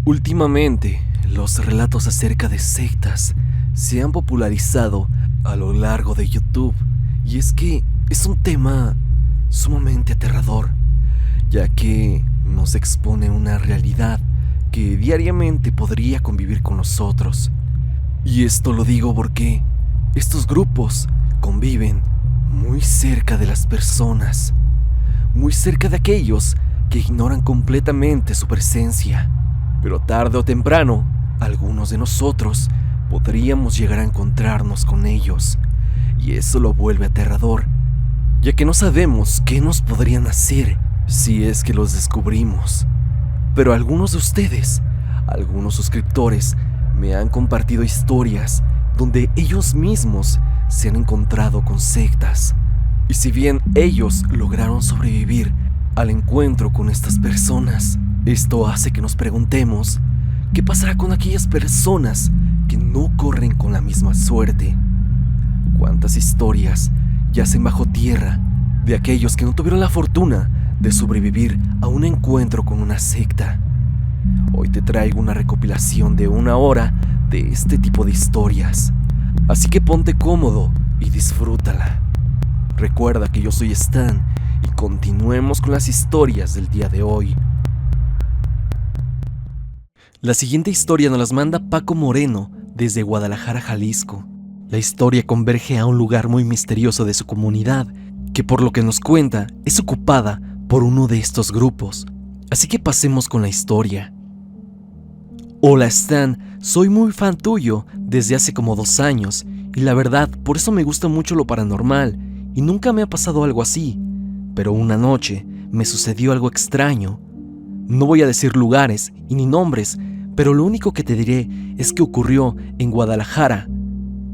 Últimamente, los relatos acerca de sectas se han popularizado a lo largo de YouTube, y es que es un tema sumamente aterrador, ya que nos expone una realidad que diariamente podría convivir con nosotros. Y esto lo digo porque estos grupos conviven muy cerca de las personas, muy cerca de aquellos que ignoran completamente su presencia. Pero tarde o temprano, algunos de nosotros podríamos llegar a encontrarnos con ellos, y eso lo vuelve aterrador, ya que no sabemos qué nos podrían hacer si es que los descubrimos. Pero algunos de ustedes, algunos suscriptores, me han compartido historias donde ellos mismos se han encontrado con sectas. Y si bien ellos lograron sobrevivir al encuentro con estas personas, esto hace que nos preguntemos, ¿qué pasará con aquellas personas que no corren con la misma suerte? ¿Cuántas historias yacen bajo tierra de aquellos que no tuvieron la fortuna de sobrevivir a un encuentro con una secta? Hoy te traigo una recopilación de 1 hora de este tipo de historias, así que ponte cómodo y disfrútala. Recuerda que yo soy Stan y continuemos con las historias del día de hoy. La siguiente historia nos las manda Paco Moreno desde Guadalajara, Jalisco. La historia converge a un lugar muy misterioso de su comunidad, que por lo que nos cuenta es ocupada por uno de estos grupos. Así que pasemos con la historia. Hola Stan, soy muy fan tuyo desde hace como 2 años, y la verdad por eso me gusta mucho lo paranormal, y nunca me ha pasado algo así. Pero una noche me sucedió algo extraño. No voy a decir lugares y ni nombres, pero lo único que te diré es que ocurrió en Guadalajara,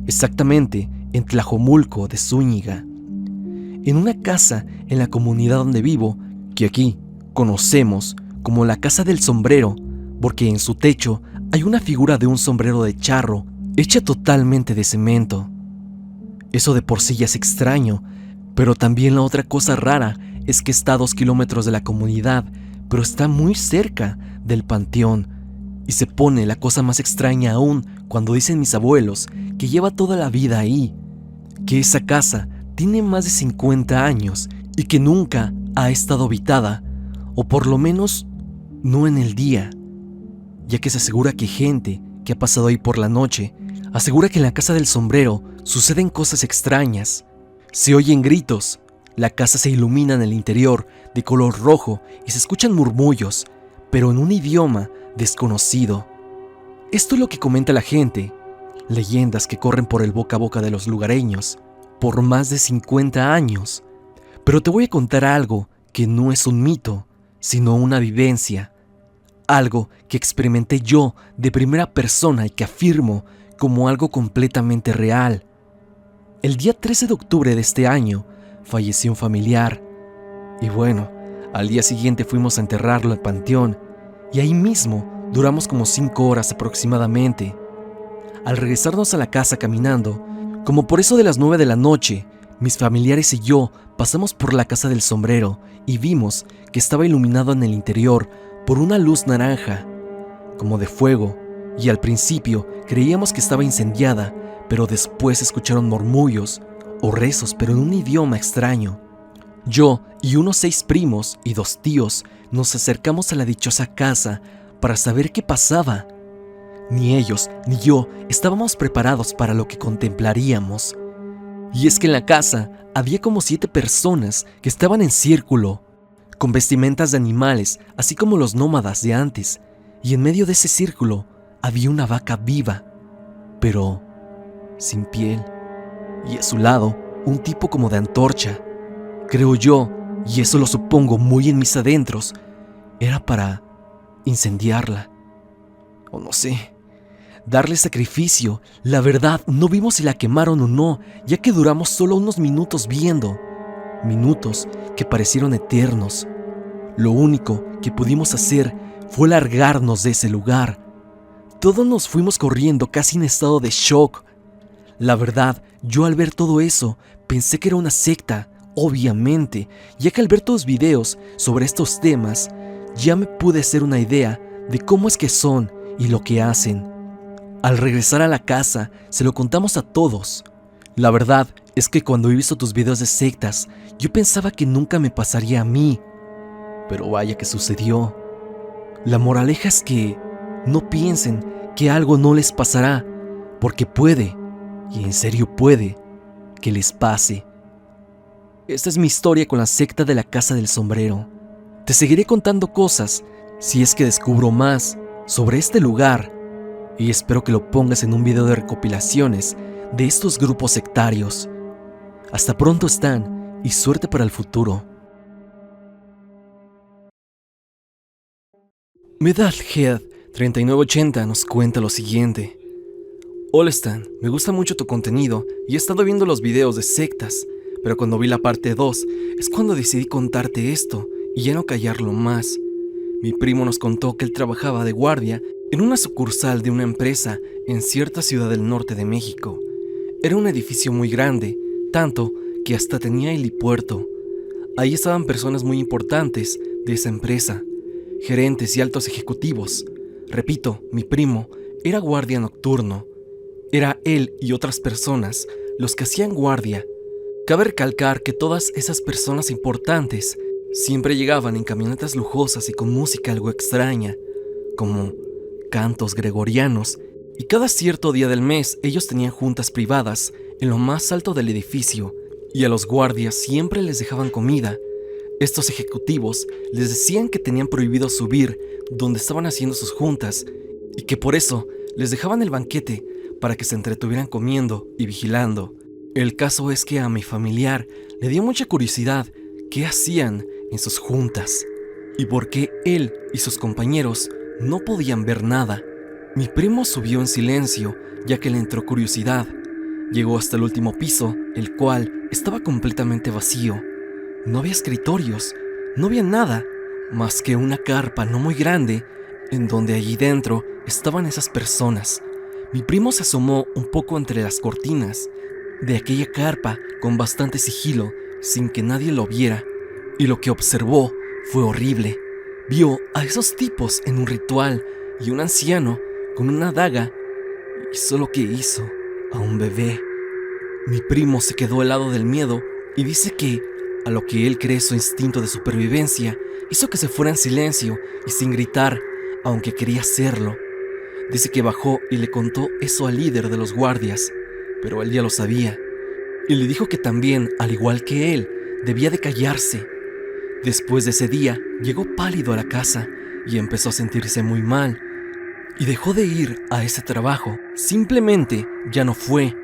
exactamente en Tlajomulco de Zúñiga, en una casa en la comunidad donde vivo, que aquí conocemos como la Casa del Sombrero, porque en su techo hay una figura de un sombrero de charro hecha totalmente de cemento. Eso de por sí ya es extraño, pero también la otra cosa rara es que está a 2 kilómetros de la comunidad, pero está muy cerca del panteón. Y se pone la cosa más extraña aún cuando dicen mis abuelos que lleva toda la vida ahí, que esa casa tiene más de 50 años y que nunca ha estado habitada, o por lo menos no en el día, ya que se asegura que gente que ha pasado ahí por la noche asegura que en la Casa del Sombrero suceden cosas extrañas. Se oyen gritos, la casa se ilumina en el interior de color rojo y se escuchan murmullos, pero en un idioma desconocido. Esto es lo que comenta la gente, leyendas que corren por el boca a boca de los lugareños por más de 50 años. Pero te voy a contar algo que no es un mito, sino una vivencia, algo que experimenté yo de primera persona y que afirmo como algo completamente real. El día 13 de octubre de este año falleció un familiar, y bueno, al día siguiente fuimos a enterrarlo al panteón, y ahí mismo duramos como 5 horas aproximadamente. Al regresarnos a la casa caminando, como por eso de las 9 de la noche, mis familiares y yo pasamos por la Casa del Sombrero y vimos que estaba iluminado en el interior por una luz naranja, como de fuego, y al principio creíamos que estaba incendiada, pero después escucharon murmullos o rezos, pero en un idioma extraño. Yo y unos 6 primos y 2 tíos nos acercamos a la dichosa casa para saber qué pasaba. Ni ellos ni yo estábamos preparados para lo que contemplaríamos. Y es que en la casa había como 7 personas que estaban en círculo, con vestimentas de animales, así como los nómadas de antes, y en medio de ese círculo había una vaca viva, pero sin piel, y a su lado un tipo como de antorcha. Creo yo, y eso lo supongo muy en mis adentros, era para incendiarla, o no sé, darle sacrificio. La verdad, no vimos si la quemaron o no, ya que duramos solo unos minutos viendo, minutos que parecieron eternos. Lo único que pudimos hacer fue largarnos de ese lugar. Todos nos fuimos corriendo casi en estado de shock. La verdad, yo al ver todo eso pensé que era una secta, obviamente, ya que al ver tus videos sobre estos temas ya me pude hacer una idea de cómo es que son y lo que hacen. Al regresar a la casa, se lo contamos a todos. La verdad es que cuando he visto tus videos de sectas, yo pensaba que nunca me pasaría a mí. Pero vaya que sucedió. La moraleja es que no piensen que algo no les pasará, porque puede, y en serio puede, que les pase. Esta es mi historia con la secta de la Casa del Sombrero. Te seguiré contando cosas si es que descubro más sobre este lugar, y espero que lo pongas en un video de recopilaciones de estos grupos sectarios. Hasta pronto, Stan, y suerte para el futuro. Medalhead 3980 nos cuenta lo siguiente. Hola Stan, me gusta mucho tu contenido y he estado viendo los videos de sectas, pero cuando vi la parte 2 es cuando decidí contarte esto y ya no callarlo más. Mi primo nos contó que él trabajaba de guardia en una sucursal de una empresa en cierta ciudad del norte de México. Era un edificio muy grande, tanto que hasta tenía helipuerto. Ahí estaban personas muy importantes de esa empresa, gerentes y altos ejecutivos. Repito, mi primo era guardia nocturno. Era él y otras personas los que hacían guardia. Cabe recalcar que todas esas personas importantes siempre llegaban en camionetas lujosas y con música algo extraña, como cantos gregorianos, y cada cierto día del mes ellos tenían juntas privadas en lo más alto del edificio, y a los guardias siempre les dejaban comida. Estos ejecutivos les decían que tenían prohibido subir donde estaban haciendo sus juntas, y que por eso les dejaban el banquete para que se entretuvieran comiendo y vigilando. El caso es que a mi familiar le dio mucha curiosidad qué hacían en sus juntas y por qué él y sus compañeros no podían ver nada. Mi primo subió en silencio ya que le entró curiosidad. Llegó hasta el último piso, el cual estaba completamente vacío. No había escritorios, no había nada más que una carpa no muy grande en donde allí dentro estaban esas personas. Mi primo se asomó un poco entre las cortinas de aquella carpa con bastante sigilo sin que nadie lo viera, y lo que observó fue horrible. Vio a esos tipos en un ritual y un anciano con una daga hizo lo que hizo a un bebé. Mi primo se quedó helado del miedo y dice que, a lo que él cree su instinto de supervivencia, hizo que se fuera en silencio y sin gritar, aunque quería hacerlo. Dice que bajó y le contó eso al líder de los guardias, pero él ya lo sabía, y le dijo que también, al igual que él, debía de callarse. Después de ese día, llegó pálido a la casa y empezó a sentirse muy mal, y dejó de ir a ese trabajo. Simplemente ya no fue.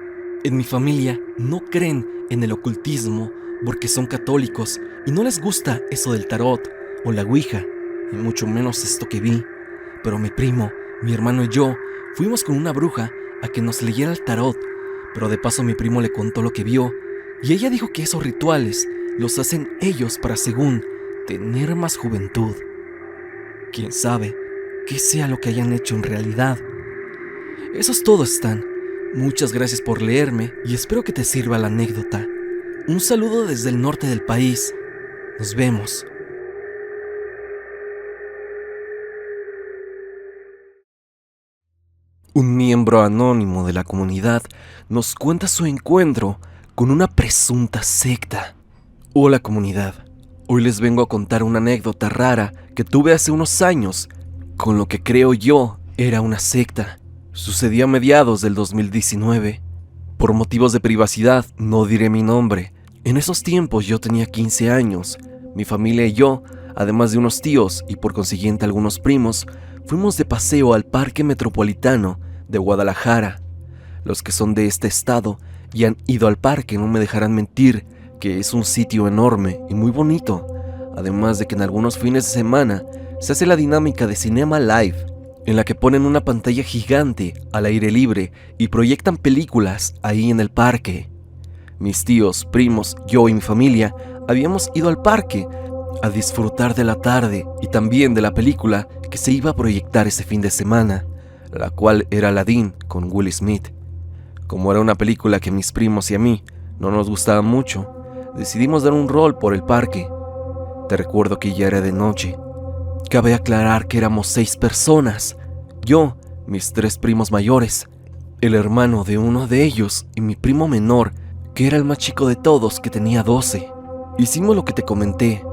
En mi familia no creen en el ocultismo porque son católicos y no les gusta eso del tarot o la ouija, y mucho menos esto que vi. Pero mi primo, mi hermano y yo fuimos con una bruja a que nos leyera el tarot, pero de paso mi primo le contó lo que vio y ella dijo que esos rituales los hacen ellos para, según, tener más juventud. Quién sabe qué sea lo que hayan hecho en realidad. Eso es todo, Stan. Muchas gracias por leerme y espero que te sirva la anécdota. Un saludo desde el norte del país. Nos vemos. Un miembro anónimo de la comunidad nos cuenta su encuentro con una presunta secta. Hola comunidad, hoy les vengo a contar una anécdota rara que tuve hace unos años con lo que creo yo era una secta. Sucedió a mediados del 2019. Por motivos de privacidad no diré mi nombre. En esos tiempos yo tenía 15 años. Mi familia y yo, además de unos tíos y por consiguiente algunos primos, fuimos de paseo al Parque Metropolitano de Guadalajara. Los que son de este estado y han ido al parque no me dejarán mentir que es un sitio enorme y muy bonito, además de que en algunos fines de semana se hace la dinámica de Cinema Live, en la que ponen una pantalla gigante al aire libre y proyectan películas ahí en el parque. Mis tíos, primos, yo y mi familia habíamos ido al parque a disfrutar de la tarde y también de la película que se iba a proyectar ese fin de semana, la cual era Aladdin con Will Smith. Como era una película que a mis primos y a mí no nos gustaba mucho, decidimos dar un rol por el parque. Te recuerdo que ya era de noche. Cabe aclarar que éramos 6 personas, yo, mis 3 primos mayores, el hermano de uno de ellos y mi primo menor, que era el más chico de todos, que tenía 12. Hicimos lo que te comenté.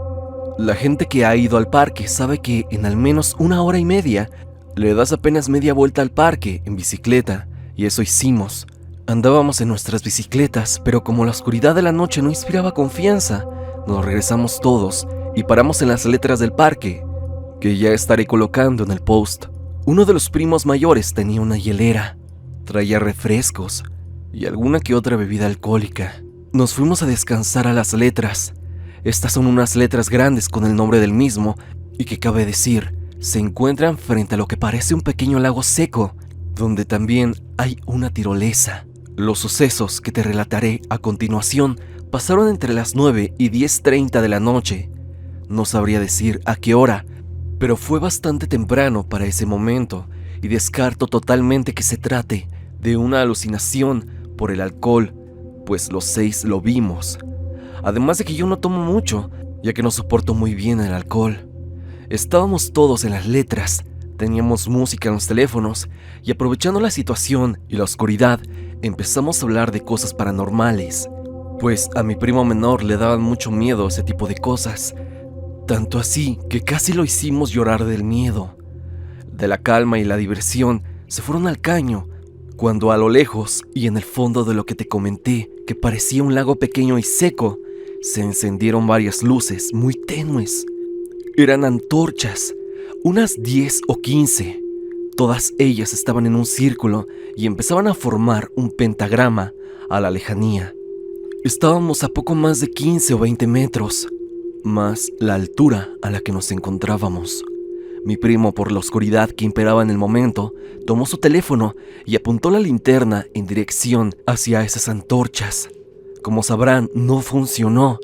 La gente que ha ido al parque sabe que en al menos 1 hora y media le das apenas media vuelta al parque en bicicleta, y eso hicimos. Andábamos en nuestras bicicletas, pero como la oscuridad de la noche no inspiraba confianza, nos regresamos todos y paramos en las letras del parque, que ya estaré colocando en el post. Uno de los primos mayores tenía una hielera, traía refrescos y alguna que otra bebida alcohólica. Nos fuimos a descansar a las letras. Estas son unas letras grandes con el nombre del mismo y que cabe decir, se encuentran frente a lo que parece un pequeño lago seco, donde también hay una tirolesa. Los sucesos que te relataré a continuación pasaron entre las 9 y 10:30 de la noche. No sabría decir a qué hora, pero fue bastante temprano para ese momento y descarto totalmente que se trate de una alucinación por el alcohol, pues los 6 lo vimos. Además de que yo no tomo mucho, ya que no soporto muy bien el alcohol. Estábamos todos en las letras, teníamos música en los teléfonos y aprovechando la situación y la oscuridad, empezamos a hablar de cosas paranormales, pues a mi primo menor le daban mucho miedo ese tipo de cosas, tanto así que casi lo hicimos llorar del miedo. De la calma y la diversión se fueron al caño, cuando a lo lejos y en el fondo de lo que te comenté, que parecía un lago pequeño y seco, se encendieron varias luces muy tenues. Eran antorchas, unas 10 o 15. Todas ellas estaban en un círculo y empezaban a formar un pentagrama a la lejanía. Estábamos a poco más de 15 o 20 metros, más la altura a la que nos encontrábamos. Mi primo, por la oscuridad que imperaba en el momento, tomó su teléfono y apuntó la linterna en dirección hacia esas antorchas. Como sabrán, no funcionó.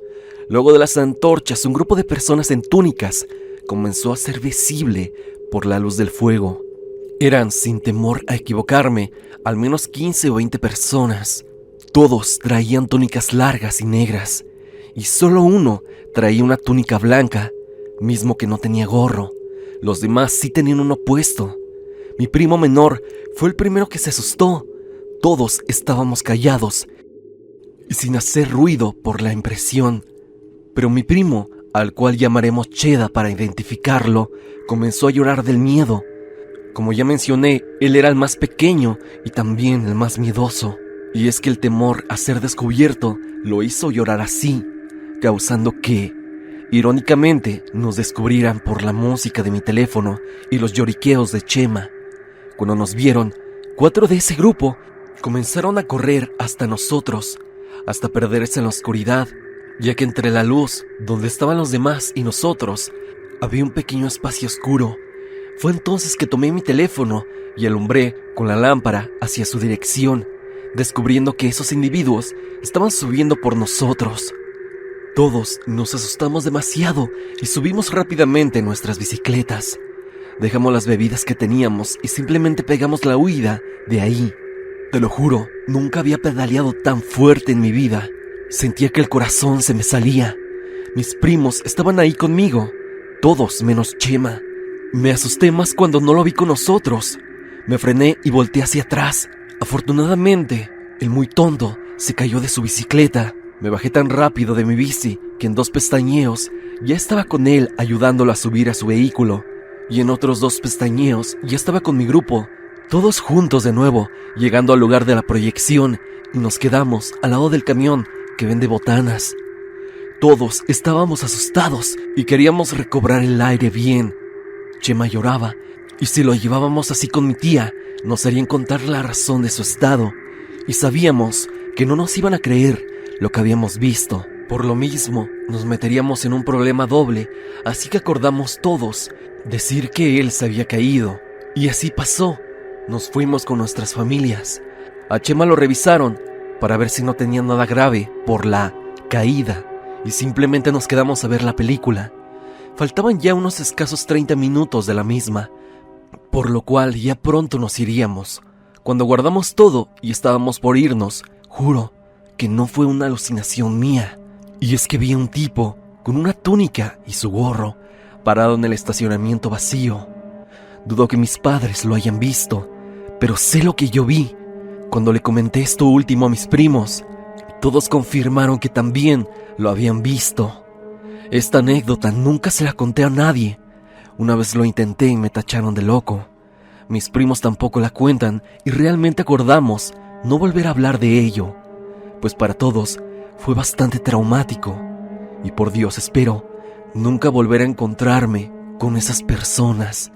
Luego de las antorchas, un grupo de personas en túnicas comenzó a ser visible por la luz del fuego. Eran, sin temor a equivocarme, al menos 15 o 20 personas. Todos traían túnicas largas y negras, y solo uno traía una túnica blanca, mismo que no tenía gorro. Los demás sí tenían uno puesto. Mi primo menor fue el primero que se asustó. Todos estábamos callados y sin hacer ruido por la impresión. Pero mi primo, al cual llamaremos Cheda para identificarlo, comenzó a llorar del miedo. Como ya mencioné, él era el más pequeño y también el más miedoso. Y es que el temor a ser descubierto lo hizo llorar así, causando que, irónicamente, nos descubrieran por la música de mi teléfono y los lloriqueos de Chema. Cuando nos vieron, 4 de ese grupo comenzaron a correr hasta nosotros, hasta perderse en la oscuridad, ya que entre la luz, donde estaban los demás y nosotros, había un pequeño espacio oscuro. Fue entonces que tomé mi teléfono y alumbré con la lámpara hacia su dirección, descubriendo que esos individuos estaban subiendo por nosotros. Todos nos asustamos demasiado y subimos rápidamente en nuestras bicicletas. Dejamos las bebidas que teníamos y simplemente pegamos la huida de ahí. Te lo juro, nunca había pedaleado tan fuerte en mi vida. Sentía que el corazón se me salía. Mis primos estaban ahí conmigo, todos menos Chema. Me asusté más cuando no lo vi con nosotros. Me frené y volteé hacia atrás. Afortunadamente, el muy tonto se cayó de su bicicleta. Me bajé tan rápido de mi bici que en 2 pestañeos ya estaba con él ayudándolo a subir a su vehículo. Y en otros 2 pestañeos ya estaba con mi grupo, todos juntos de nuevo, llegando al lugar de la proyección, y nos quedamos al lado del camión que vende botanas. Todos estábamos asustados y queríamos recobrar el aire bien. Chema lloraba, y si lo llevábamos así con mi tía, nos harían contar la razón de su estado, y sabíamos que no nos iban a creer lo que habíamos visto. Por lo mismo, nos meteríamos en un problema doble, así que acordamos todos decir que él se había caído. Y así pasó. Nos fuimos con nuestras familias. A Chema lo revisaron para ver si no tenía nada grave por la caída, y simplemente nos quedamos a ver la película. Faltaban ya unos escasos 30 minutos de la misma, por lo cual ya pronto nos iríamos. Cuando guardamos todo y estábamos por irnos, juro que no fue una alucinación mía. Y es que vi a un tipo con una túnica y su gorro. parado en el estacionamiento vacío. Dudo que mis padres lo hayan visto, pero sé lo que yo vi. Cuando le comenté esto último a mis primos, todos confirmaron que también lo habían visto. Esta anécdota nunca se la conté a nadie. Una vez lo intenté y me tacharon de loco. Mis primos tampoco la cuentan y realmente acordamos no volver a hablar de ello, pues para todos fue bastante traumático. Y por Dios espero nunca volver a encontrarme con esas personas.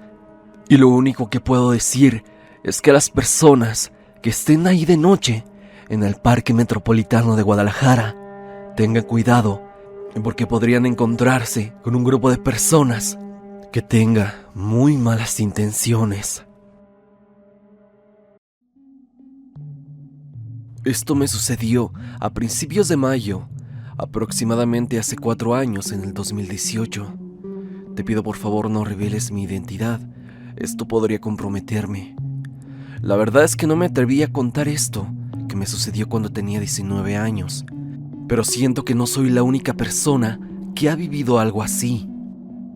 Y lo único que puedo decir es que las personas que estén ahí de noche en el Parque Metropolitano de Guadalajara tengan cuidado, porque podrían encontrarse con un grupo de personas que tenga muy malas intenciones. Esto me sucedió a principios de mayo, aproximadamente hace 4 años, en el 2018. Te pido por favor no reveles mi identidad, esto podría comprometerme. La verdad es que no me atreví a contar esto, que me sucedió cuando tenía 19 años, pero siento que no soy la única persona que ha vivido algo así.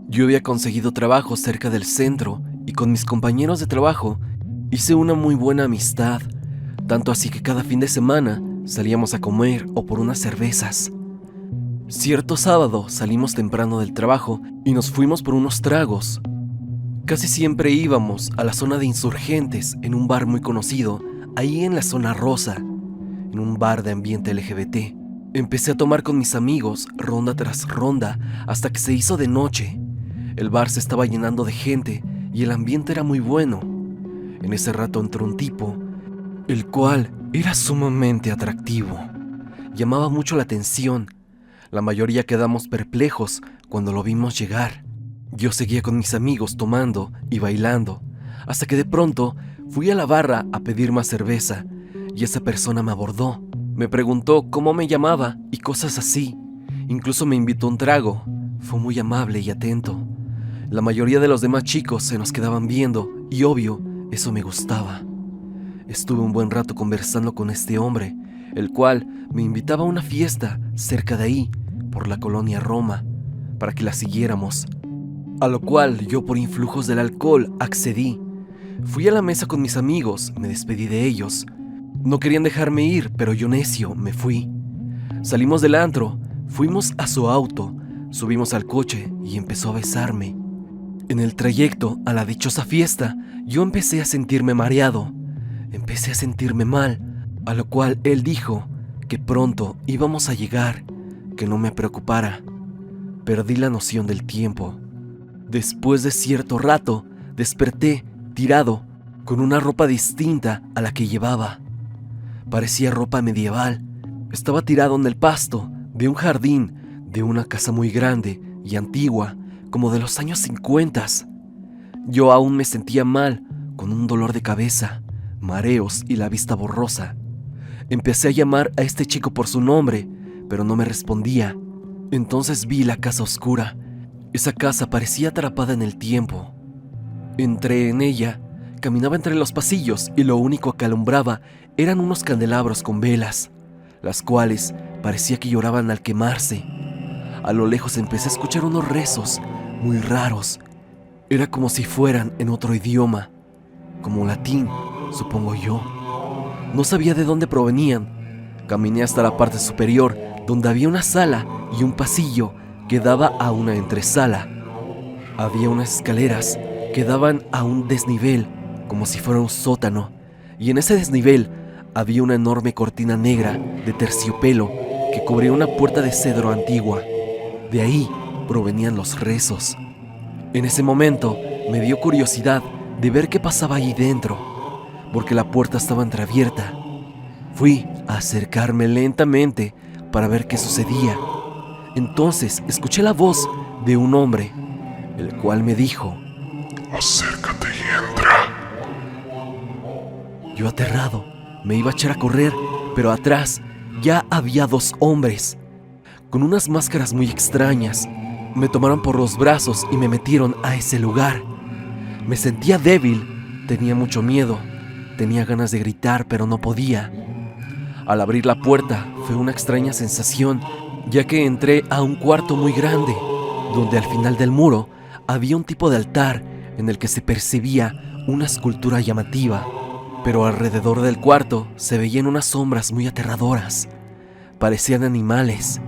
Yo había conseguido trabajo cerca del centro y con mis compañeros de trabajo hice una muy buena amistad, tanto así que cada fin de semana salíamos a comer o por unas cervezas. Cierto sábado salimos temprano del trabajo y nos fuimos por unos tragos. Casi siempre íbamos a la zona de Insurgentes, en un bar muy conocido, ahí en la zona rosa, en un bar de ambiente LGBT. Empecé a tomar con mis amigos ronda tras ronda hasta que se hizo de noche. El bar se estaba llenando de gente y el ambiente era muy bueno. En ese rato entró un tipo, el cual era sumamente atractivo. Llamaba mucho la atención. La mayoría quedamos perplejos cuando lo vimos llegar. Yo seguía con mis amigos tomando y bailando, hasta que de pronto fui a la barra a pedir más cerveza y esa persona me abordó. Me preguntó cómo me llamaba y cosas así. Incluso me invitó un trago. Fue muy amable y atento. La mayoría de los demás chicos se nos quedaban viendo y obvio, eso me gustaba. Estuve un buen rato conversando con este hombre, el cual me invitaba a una fiesta cerca de ahí, por la colonia Roma, para que la siguiéramos. A lo cual yo, por influjos del alcohol, accedí. Fui a la mesa con mis amigos, me despedí de ellos. No querían dejarme ir, pero yo necio me fui. Salimos del antro, fuimos a su auto, subimos al coche y empezó a besarme. En el trayecto a la dichosa fiesta, yo empecé a sentirme mareado. Empecé a sentirme mal, a lo cual él dijo que pronto íbamos a llegar, que no me preocupara. Perdí la noción del tiempo. Después de cierto rato, desperté tirado, con una ropa distinta a la que llevaba. Parecía ropa medieval. Estaba tirado en el pasto de un jardín de una casa muy grande y antigua, como de los años 50. Yo aún me sentía mal, con un dolor de cabeza, mareos y la vista borrosa. Empecé a llamar a este chico por su nombre, pero no me respondía. Entonces vi la casa oscura. Esa casa parecía atrapada en el tiempo. Entré en ella, caminaba entre los pasillos y lo único que alumbraba eran unos candelabros con velas, las cuales parecía que lloraban al quemarse. A lo lejos empecé a escuchar unos rezos muy raros. Era como si fueran en otro idioma, como latín, supongo yo. No sabía de dónde provenían. Caminé hasta la parte superior, donde había una sala y un pasillo que daba a una entresala. Había unas escaleras que daban a un desnivel, como si fuera un sótano, y en ese desnivel había una enorme cortina negra de terciopelo que cubría una puerta de cedro antigua. De ahí provenían los rezos. En ese momento me dio curiosidad de ver qué pasaba ahí dentro, porque la puerta estaba entreabierta. Fui a acercarme lentamente para ver qué sucedía. Entonces escuché la voz de un hombre, el cual me dijo: acércate y entra. Yo, aterrado, me iba a echar a correr, pero atrás ya había 2 hombres, con unas máscaras muy extrañas. Me tomaron por los brazos y me metieron a ese lugar. Me sentía débil, tenía mucho miedo, tenía ganas de gritar, pero no podía. Al abrir la puerta fue una extraña sensación, ya que entré a un cuarto muy grande, donde al final del muro había un tipo de altar en el que se percibía una escultura llamativa, pero alrededor del cuarto se veían unas sombras muy aterradoras. Parecían animales.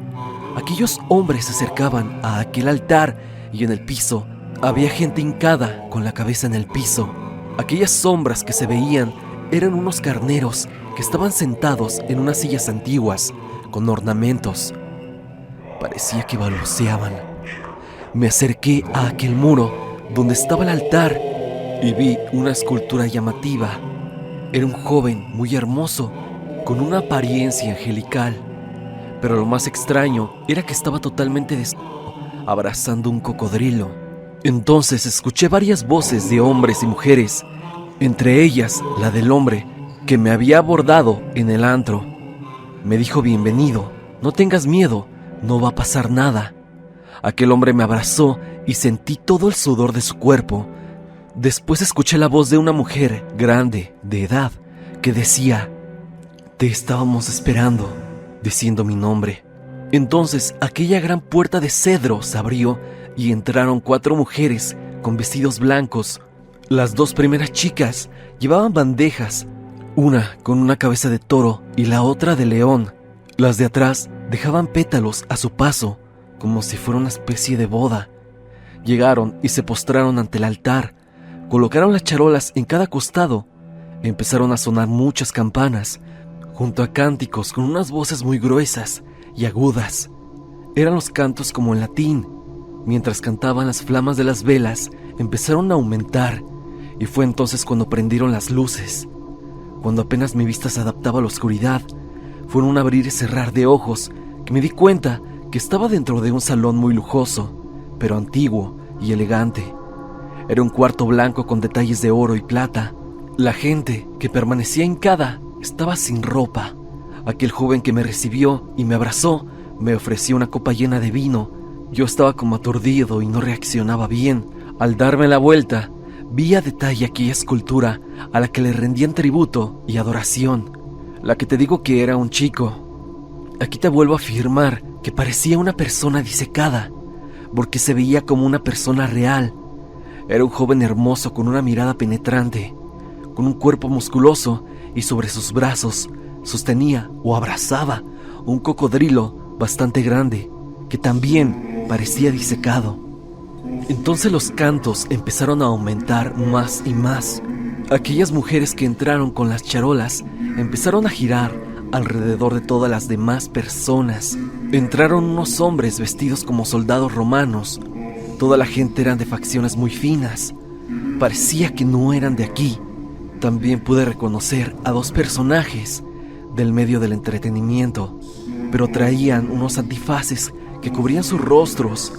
Aquellos hombres se acercaban a aquel altar y en el piso había gente hincada con la cabeza en el piso. Aquellas sombras que se veían eran unos carneros que estaban sentados en unas sillas antiguas con ornamentos. Parecía que balbuceaban. Me acerqué a aquel muro donde estaba el altar y vi una escultura llamativa. Era un joven muy hermoso, con una apariencia angelical. Pero lo más extraño era que estaba totalmente desnudo, abrazando un cocodrilo. Entonces escuché varias voces de hombres y mujeres, entre ellas la del hombre que me había abordado en el antro. Me dijo: bienvenido, no tengas miedo, no va a pasar nada. Aquel hombre me abrazó y sentí todo el sudor de su cuerpo. Después escuché la voz de una mujer grande, de edad, que decía: te estábamos esperando, diciendo mi nombre. Entonces aquella gran puerta de cedro se abrió y entraron 4 mujeres con vestidos blancos. Las 2 primeras chicas llevaban bandejas, una con una cabeza de toro y la otra de león. Las de atrás dejaban pétalos a su paso, como si fuera una especie de boda. Llegaron y se postraron ante el altar, colocaron las charolas en cada costado, empezaron a sonar muchas campanas, junto a cánticos con unas voces muy gruesas y agudas. Eran los cantos como en latín. Mientras cantaban, las flamas de las velas empezaron a aumentar, y fue entonces cuando prendieron las luces. Cuando apenas mi vista se adaptaba a la oscuridad, fue en un abrir y cerrar de ojos que me di cuenta que estaba dentro de un salón muy lujoso, pero antiguo y elegante. Era un cuarto blanco con detalles de oro y plata. La gente que permanecía hincada estaba sin ropa. Aquel joven que me recibió y me abrazó me ofreció una copa llena de vino. Yo estaba como aturdido y no reaccionaba bien. Al darme la vuelta, vi a detalle aquella escultura a la que le rendían tributo y adoración. La que te digo que era un chico. Aquí te vuelvo a afirmar que parecía una persona disecada, porque se veía como una persona real. Era un joven hermoso con una mirada penetrante, con un cuerpo musculoso, y sobre sus brazos sostenía o abrazaba un cocodrilo bastante grande, que también parecía disecado. Entonces los cantos empezaron a aumentar más y más. Aquellas mujeres que entraron con las charolas empezaron a girar alrededor de todas las demás personas. Entraron unos hombres vestidos como soldados romanos. Toda la gente eran de facciones muy finas. Parecía que no eran de aquí. También pude reconocer a 2 personajes del medio del entretenimiento, pero traían unos antifaces que cubrían sus rostros.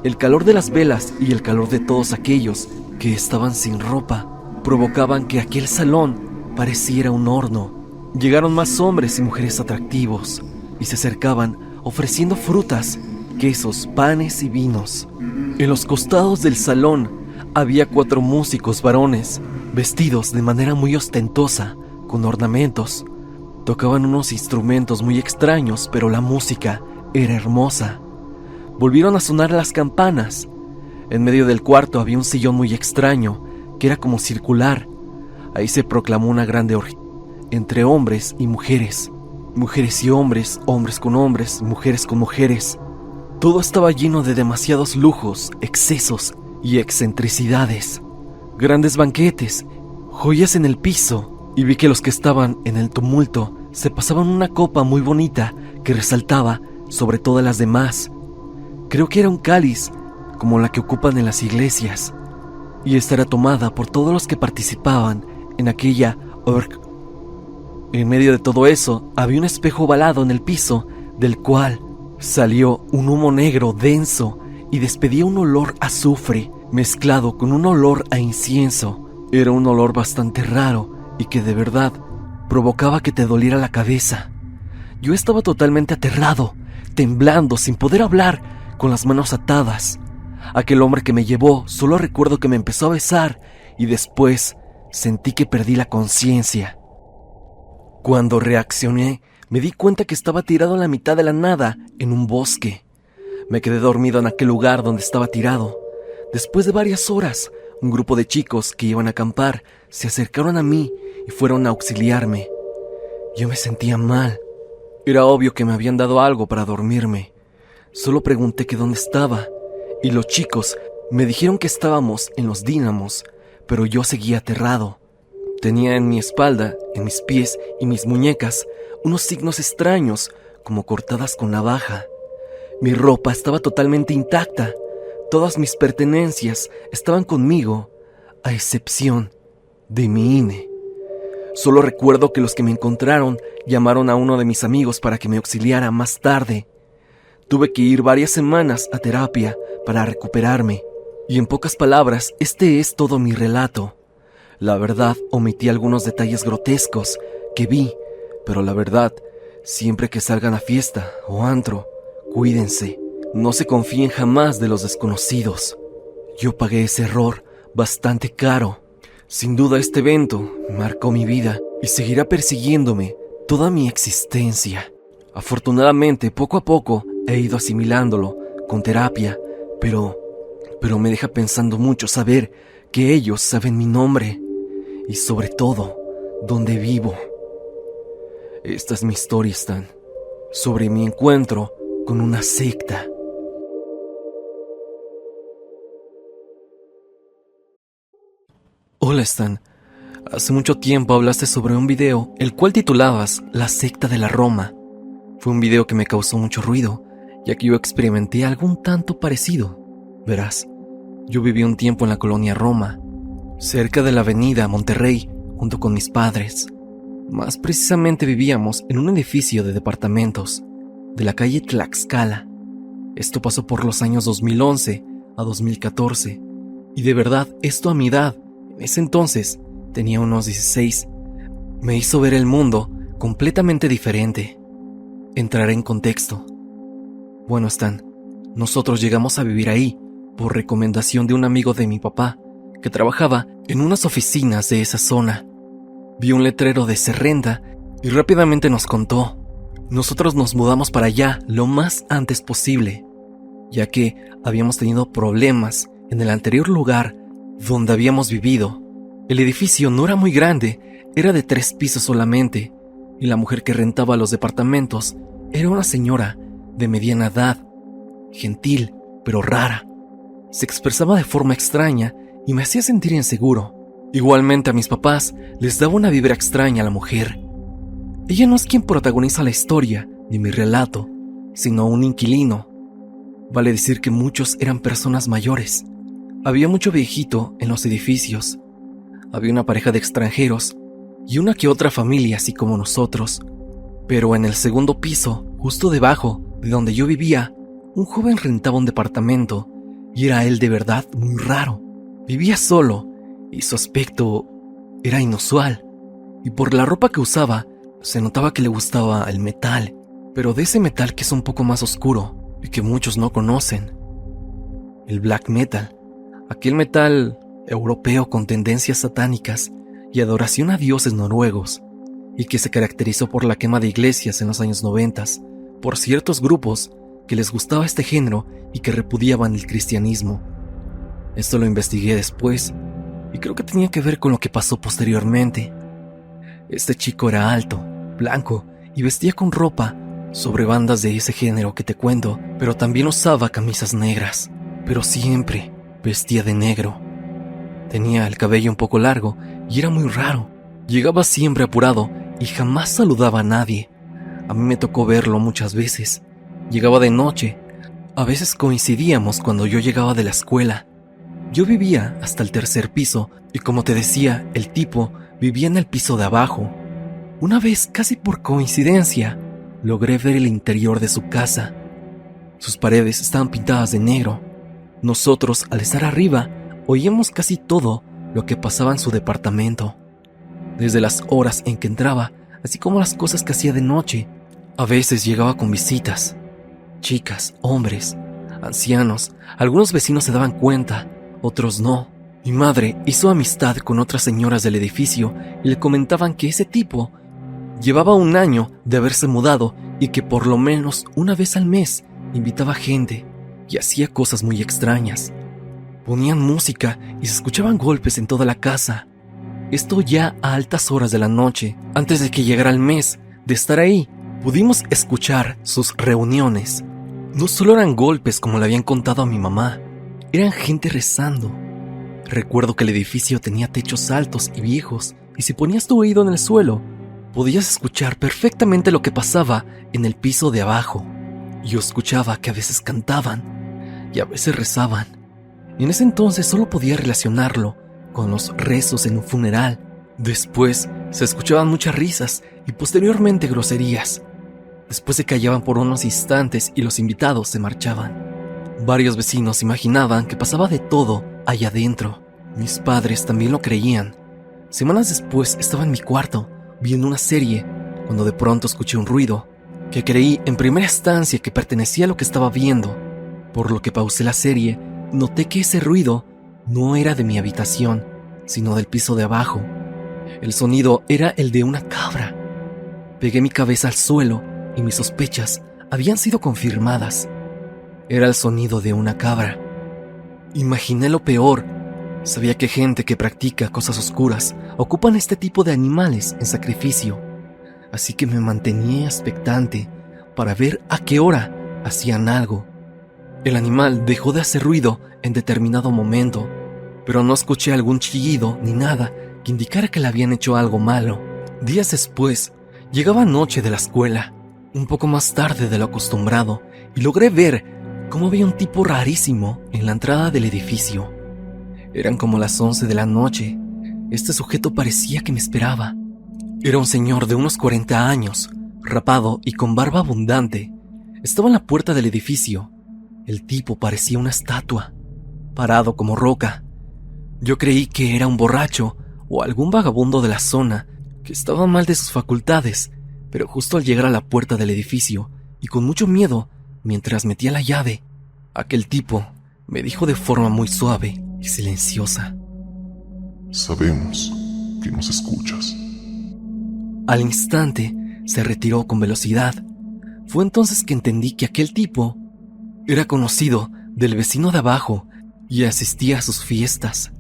El calor de las velas y el calor de todos aquellos que estaban sin ropa provocaban que aquel salón pareciera un horno. Llegaron más hombres y mujeres atractivos y se acercaban ofreciendo frutas, quesos, panes y vinos. En los costados del salón había 4 músicos varones vestidos de manera muy ostentosa, con ornamentos. Tocaban unos instrumentos muy extraños, pero la música era hermosa. Volvieron a sonar las campanas. En medio del cuarto había un sillón muy extraño, que era como circular. Ahí se proclamó una grande orgía entre hombres y mujeres. Mujeres y hombres, hombres con hombres, mujeres con mujeres. Todo estaba lleno de demasiados lujos, excesos y excentricidades. Grandes banquetes, joyas en el piso, y vi que los que estaban en el tumulto se pasaban una copa muy bonita que resaltaba sobre todas las demás. Creo que era un cáliz, como la que ocupan en las iglesias, y esta era tomada por todos los que participaban en aquella org. En medio de todo eso había un espejo ovalado en el piso, del cual salió un humo negro denso y despedía un olor a azufre mezclado con un olor a incienso. Era un olor bastante raro y que de verdad provocaba que te doliera la cabeza. Yo estaba totalmente aterrado, temblando, sin poder hablar, con las manos atadas. Aquel hombre que me llevó, solo recuerdo que me empezó a besar y después sentí que perdí la conciencia. Cuando reaccioné, me di cuenta que estaba tirado en la mitad de la nada, en un bosque. Me quedé dormido en aquel lugar donde estaba tirado. Después de varias horas, un grupo de chicos que iban a acampar se acercaron a mí y fueron a auxiliarme. Yo me sentía mal. Era obvio que me habían dado algo para dormirme. Solo pregunté que dónde estaba, y los chicos me dijeron que estábamos en los dínamos, pero yo seguía aterrado. Tenía en mi espalda, en mis pies y mis muñecas unos signos extraños, como cortadas con navaja. Mi ropa estaba totalmente intacta. Todas mis pertenencias estaban conmigo, a excepción de mi INE. Solo recuerdo que los que me encontraron llamaron a uno de mis amigos para que me auxiliara más tarde. Tuve que ir varias semanas a terapia para recuperarme. Y en pocas palabras, este es todo mi relato. La verdad, omití algunos detalles grotescos que vi, pero la verdad, siempre que salgan a fiesta o antro, cuídense. No se confíen jamás de los desconocidos. Yo pagué ese error bastante caro. Sin duda este evento marcó mi vida y seguirá persiguiéndome toda mi existencia. Afortunadamente, poco a poco he ido asimilándolo con terapia, pero me deja pensando mucho saber que ellos saben mi nombre y sobre todo, dónde vivo. Esta es mi historia, Stan, sobre mi encuentro con una secta. Hola, Stan. Hace mucho tiempo hablaste sobre un video, el cual titulabas La secta de la Roma. Fue un video que me causó mucho ruido, ya que yo experimenté algo un tanto parecido. Verás, yo viví un tiempo en la colonia Roma, cerca de la avenida Monterrey, junto con mis padres. Más precisamente vivíamos en un edificio de departamentos, de la calle Tlaxcala. Esto pasó por los años 2011 a 2014, y de verdad, esto a mi edad, en ese entonces, tenía unos 16, me hizo ver el mundo completamente diferente. Entraré en contexto. Bueno, Stan, nosotros llegamos a vivir ahí por recomendación de un amigo de mi papá que trabajaba en unas oficinas de esa zona. Vio un letrero de Serrenda y rápidamente nos contó. Nosotros nos mudamos para allá lo más antes posible, ya que habíamos tenido problemas en el anterior lugar donde habíamos vivido. El edificio no era muy grande, era de 3 pisos solamente, y la mujer que rentaba los departamentos era una señora de mediana edad, gentil, pero rara. Se expresaba de forma extraña y me hacía sentir inseguro. Igualmente a mis papás les daba una vibra extraña a la mujer. Ella no es quien protagoniza la historia ni mi relato, sino un inquilino. Vale decir que muchos eran personas mayores. Había mucho viejito en los edificios. Había una pareja de extranjeros y una que otra familia así como nosotros. Pero en el segundo piso, justo debajo de donde yo vivía, un joven rentaba un departamento y era él de verdad muy raro. Vivía solo y su aspecto era inusual. Y por la ropa que usaba, se notaba que le gustaba el metal, pero de ese metal que es un poco más oscuro y que muchos no conocen. El black metal, aquel metal europeo con tendencias satánicas y adoración a dioses noruegos, y que se caracterizó por la quema de iglesias en los años 90 por ciertos grupos que les gustaba este género y que repudiaban el cristianismo. Esto lo investigué después y creo que tenía que ver con lo que pasó posteriormente. Este chico era alto, blanco y vestía con ropa sobre bandas de ese género que te cuento, pero también usaba camisas negras, pero siempre vestía de negro. Tenía el cabello un poco largo y era muy raro. Llegaba siempre apurado y jamás saludaba a nadie. A mí me tocó verlo muchas veces. Llegaba de noche. A veces coincidíamos cuando yo llegaba de la escuela. Yo vivía hasta el 3er piso y como te decía, el tipo vivía en el piso de abajo. Una vez, casi por coincidencia, logré ver el interior de su casa. Sus paredes estaban pintadas de negro. Nosotros, al estar arriba, oíamos casi todo lo que pasaba en su departamento. Desde las horas en que entraba, así como las cosas que hacía de noche. A veces llegaba con visitas. Chicas, hombres, ancianos. Algunos vecinos se daban cuenta, otros no. Mi madre hizo amistad con otras señoras del edificio y le comentaban que ese tipo llevaba 1 año de haberse mudado y que por lo menos una vez al mes invitaba gente y hacía cosas muy extrañas. Ponían música y se escuchaban golpes en toda la casa. Esto ya a altas horas de la noche, antes de que llegara el mes de estar ahí, pudimos escuchar sus reuniones. No solo eran golpes como le habían contado a mi mamá, eran gente rezando. Recuerdo que el edificio tenía techos altos y viejos, y si ponías tu oído en el suelo, podías escuchar perfectamente lo que pasaba en el piso de abajo. Yo escuchaba que a veces cantaban y a veces rezaban. En ese entonces solo podía relacionarlo con los rezos en un funeral. Después se escuchaban muchas risas y posteriormente groserías. Después se callaban por unos instantes y los invitados se marchaban. Varios vecinos imaginaban que pasaba de todo allá adentro. Mis padres también lo creían. Semanas después estaba en mi cuarto viendo una serie cuando de pronto escuché un ruido que creí en primera instancia que pertenecía a lo que estaba viendo. Por lo que pausé la serie, noté que ese ruido no era de mi habitación, sino del piso de abajo. El sonido era el de una cabra. Pegué mi cabeza al suelo y mis sospechas habían sido confirmadas. Era el sonido de una cabra. Imaginé lo peor. Sabía que gente que practica cosas oscuras ocupan este tipo de animales en sacrificio, así que me mantenía expectante para ver a qué hora hacían algo. El animal dejó de hacer ruido en determinado momento, pero no escuché algún chillido ni nada que indicara que le habían hecho algo malo. Días después, llegaba noche de la escuela, un poco más tarde de lo acostumbrado, y logré ver cómo había un tipo rarísimo en la entrada del edificio. Eran como las 11 de la noche. Este sujeto parecía que me esperaba. Era un señor de unos 40 años, rapado y con barba abundante. Estaba en la puerta del edificio. El tipo parecía una estatua, parado como roca. Yo creí que era un borracho o algún vagabundo de la zona que estaba mal de sus facultades, pero justo al llegar a la puerta del edificio y con mucho miedo, mientras metía la llave, aquel tipo me dijo de forma muy suave y silenciosa: Sabemos que nos escuchas. Al instante se retiró con velocidad. Fue entonces que entendí que aquel tipo era conocido del vecino de abajo y asistía a sus fiestas.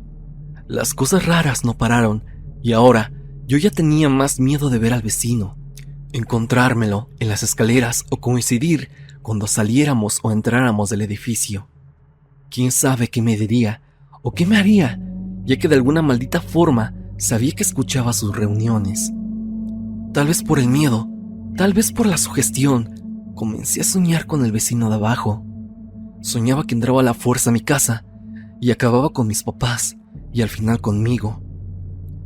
Las cosas raras no pararon y ahora yo ya tenía más miedo de ver al vecino, encontrármelo en las escaleras o coincidir cuando saliéramos o entráramos del edificio. ¿Quién sabe qué me diría o qué me haría, ya que de alguna maldita forma sabía que escuchaba sus reuniones? Tal vez por el miedo, tal vez por la sugestión, comencé a soñar con el vecino de abajo. Soñaba que entraba a la fuerza a mi casa y acababa con mis papás y al final conmigo.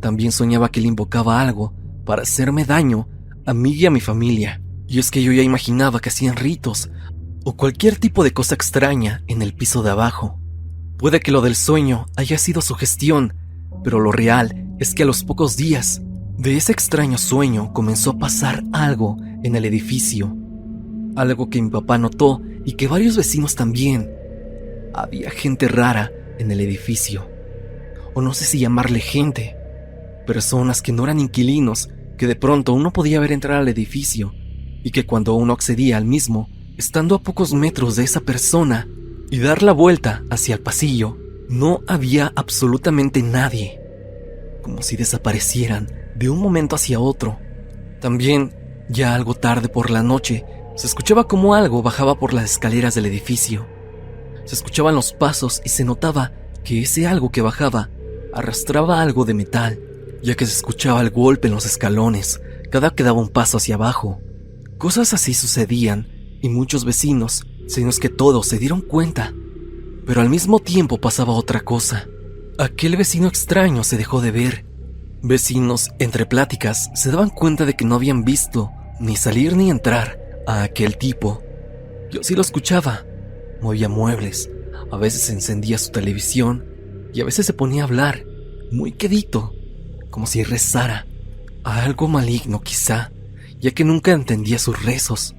También soñaba que él invocaba algo para hacerme daño a mí y a mi familia. Y es que yo ya imaginaba que hacían ritos o cualquier tipo de cosa extraña en el piso de abajo. Puede que lo del sueño haya sido sugestión, pero lo real es que a los pocos días de ese extraño sueño comenzó a pasar algo en el edificio. Algo que mi papá notó y que varios vecinos también. Había gente rara en el edificio. O no sé si llamarle gente. Personas que no eran inquilinos, que de pronto uno podía ver entrar al edificio y que cuando uno accedía al mismo, estando a pocos metros de esa persona y dar la vuelta hacia el pasillo, no había absolutamente nadie. Como si desaparecieran de un momento hacia otro. También, ya algo tarde por la noche, se escuchaba como algo bajaba por las escaleras del edificio. Se escuchaban los pasos y se notaba que ese algo que bajaba arrastraba algo de metal, ya que se escuchaba el golpe en los escalones cada que daba un paso hacia abajo. Cosas así sucedían y muchos vecinos, sino es que todos se dieron cuenta. Pero al mismo tiempo pasaba otra cosa. Aquel vecino extraño se dejó de ver. Vecinos, entre pláticas, se daban cuenta de que no habían visto ni salir ni entrar a aquel tipo. Yo sí lo escuchaba. Movía muebles, a veces encendía su televisión y a veces se ponía a hablar, muy quedito, como si rezara a algo maligno quizá, ya que nunca entendía sus rezos.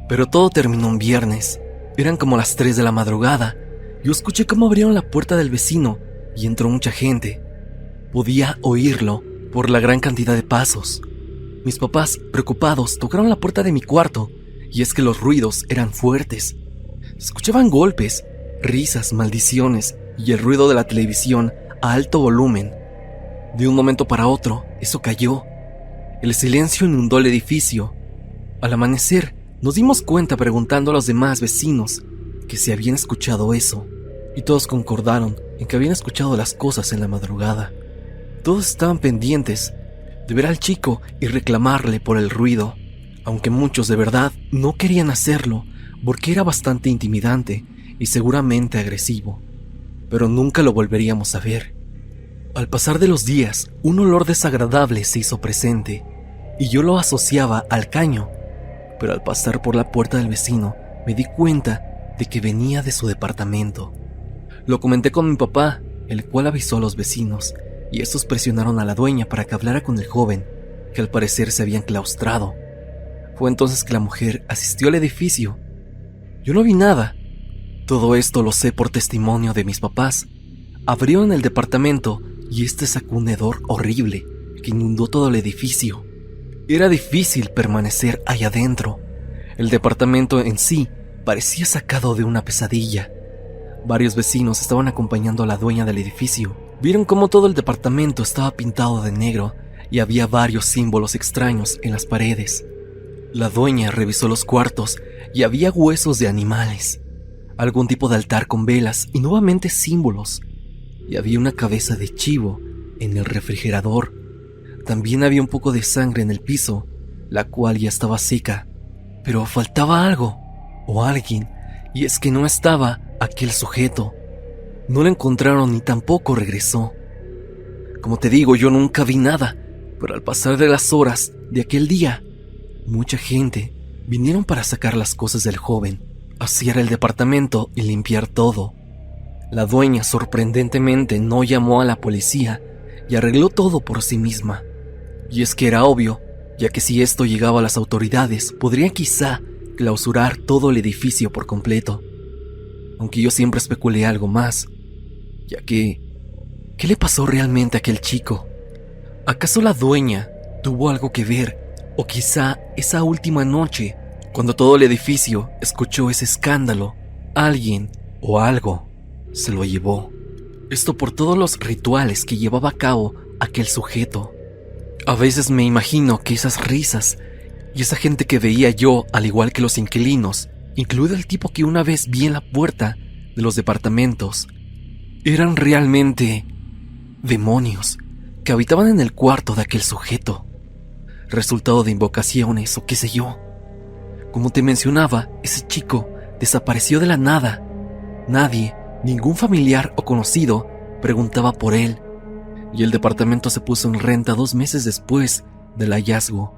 Pero todo terminó un viernes. Eran como las 3 de la madrugada. Yo escuché cómo abrieron la puerta del vecino y entró mucha gente. Podía oírlo por la gran cantidad de pasos. Mis papás, preocupados, tocaron la puerta de mi cuarto y es que los ruidos eran fuertes. Se escuchaban golpes, risas, maldiciones y el ruido de la televisión a alto volumen. De un momento para otro, eso cayó. El silencio inundó el edificio. Al amanecer, nos dimos cuenta preguntando a los demás vecinos que si habían escuchado eso, y todos concordaron en que habían escuchado las cosas en la madrugada. Todos estaban pendientes de ver al chico y reclamarle por el ruido, aunque muchos de verdad no querían hacerlo porque era bastante intimidante y seguramente agresivo, pero nunca lo volveríamos a ver. Al pasar de los días, un olor desagradable se hizo presente y yo lo asociaba al caño, pero al pasar por la puerta del vecino me di cuenta de que venía de su departamento. Lo comenté con mi papá, el cual avisó a los vecinos, y estos presionaron a la dueña para que hablara con el joven, que al parecer se había enclaustrado. Fue entonces que la mujer asistió al edificio. Yo no vi nada. Todo esto lo sé por testimonio de mis papás. Abrieron el departamento y este sacó un hedor horrible que inundó todo el edificio. Era difícil permanecer allá adentro. El departamento en sí parecía sacado de una pesadilla. Varios vecinos estaban acompañando a la dueña del edificio. Vieron cómo todo el departamento estaba pintado de negro y había varios símbolos extraños en las paredes. La dueña revisó los cuartos y había huesos de animales, algún tipo de altar con velas y nuevamente símbolos. Y había una cabeza de chivo en el refrigerador. También había un poco de sangre en el piso, la cual ya estaba seca. Pero faltaba algo, o alguien, y es que no estaba aquel sujeto. No lo encontraron ni tampoco regresó. Como te digo, yo nunca vi nada, pero al pasar de las horas de aquel día, mucha gente vinieron para sacar las cosas del joven, vaciar el departamento y limpiar todo. La dueña sorprendentemente no llamó a la policía y arregló todo por sí misma. Y es que era obvio, ya que si esto llegaba a las autoridades, podrían quizá clausurar todo el edificio por completo. Aunque yo siempre especulé algo más, ya que ¿qué le pasó realmente a aquel chico? ¿Acaso la dueña tuvo algo que ver? O quizá esa última noche, cuando todo el edificio escuchó ese escándalo, alguien o algo se lo llevó. Esto por todos los rituales que llevaba a cabo aquel sujeto. A veces me imagino que esas risas y esa gente que veía yo, al igual que los inquilinos, incluido el tipo que una vez vi en la puerta de los departamentos, eran realmente demonios que habitaban en el cuarto de aquel sujeto, resultado de invocaciones o qué sé yo. Como te mencionaba, ese chico desapareció de la nada. Nadie, ningún familiar o conocido, preguntaba por él, y el departamento se puso en renta 2 meses después del hallazgo.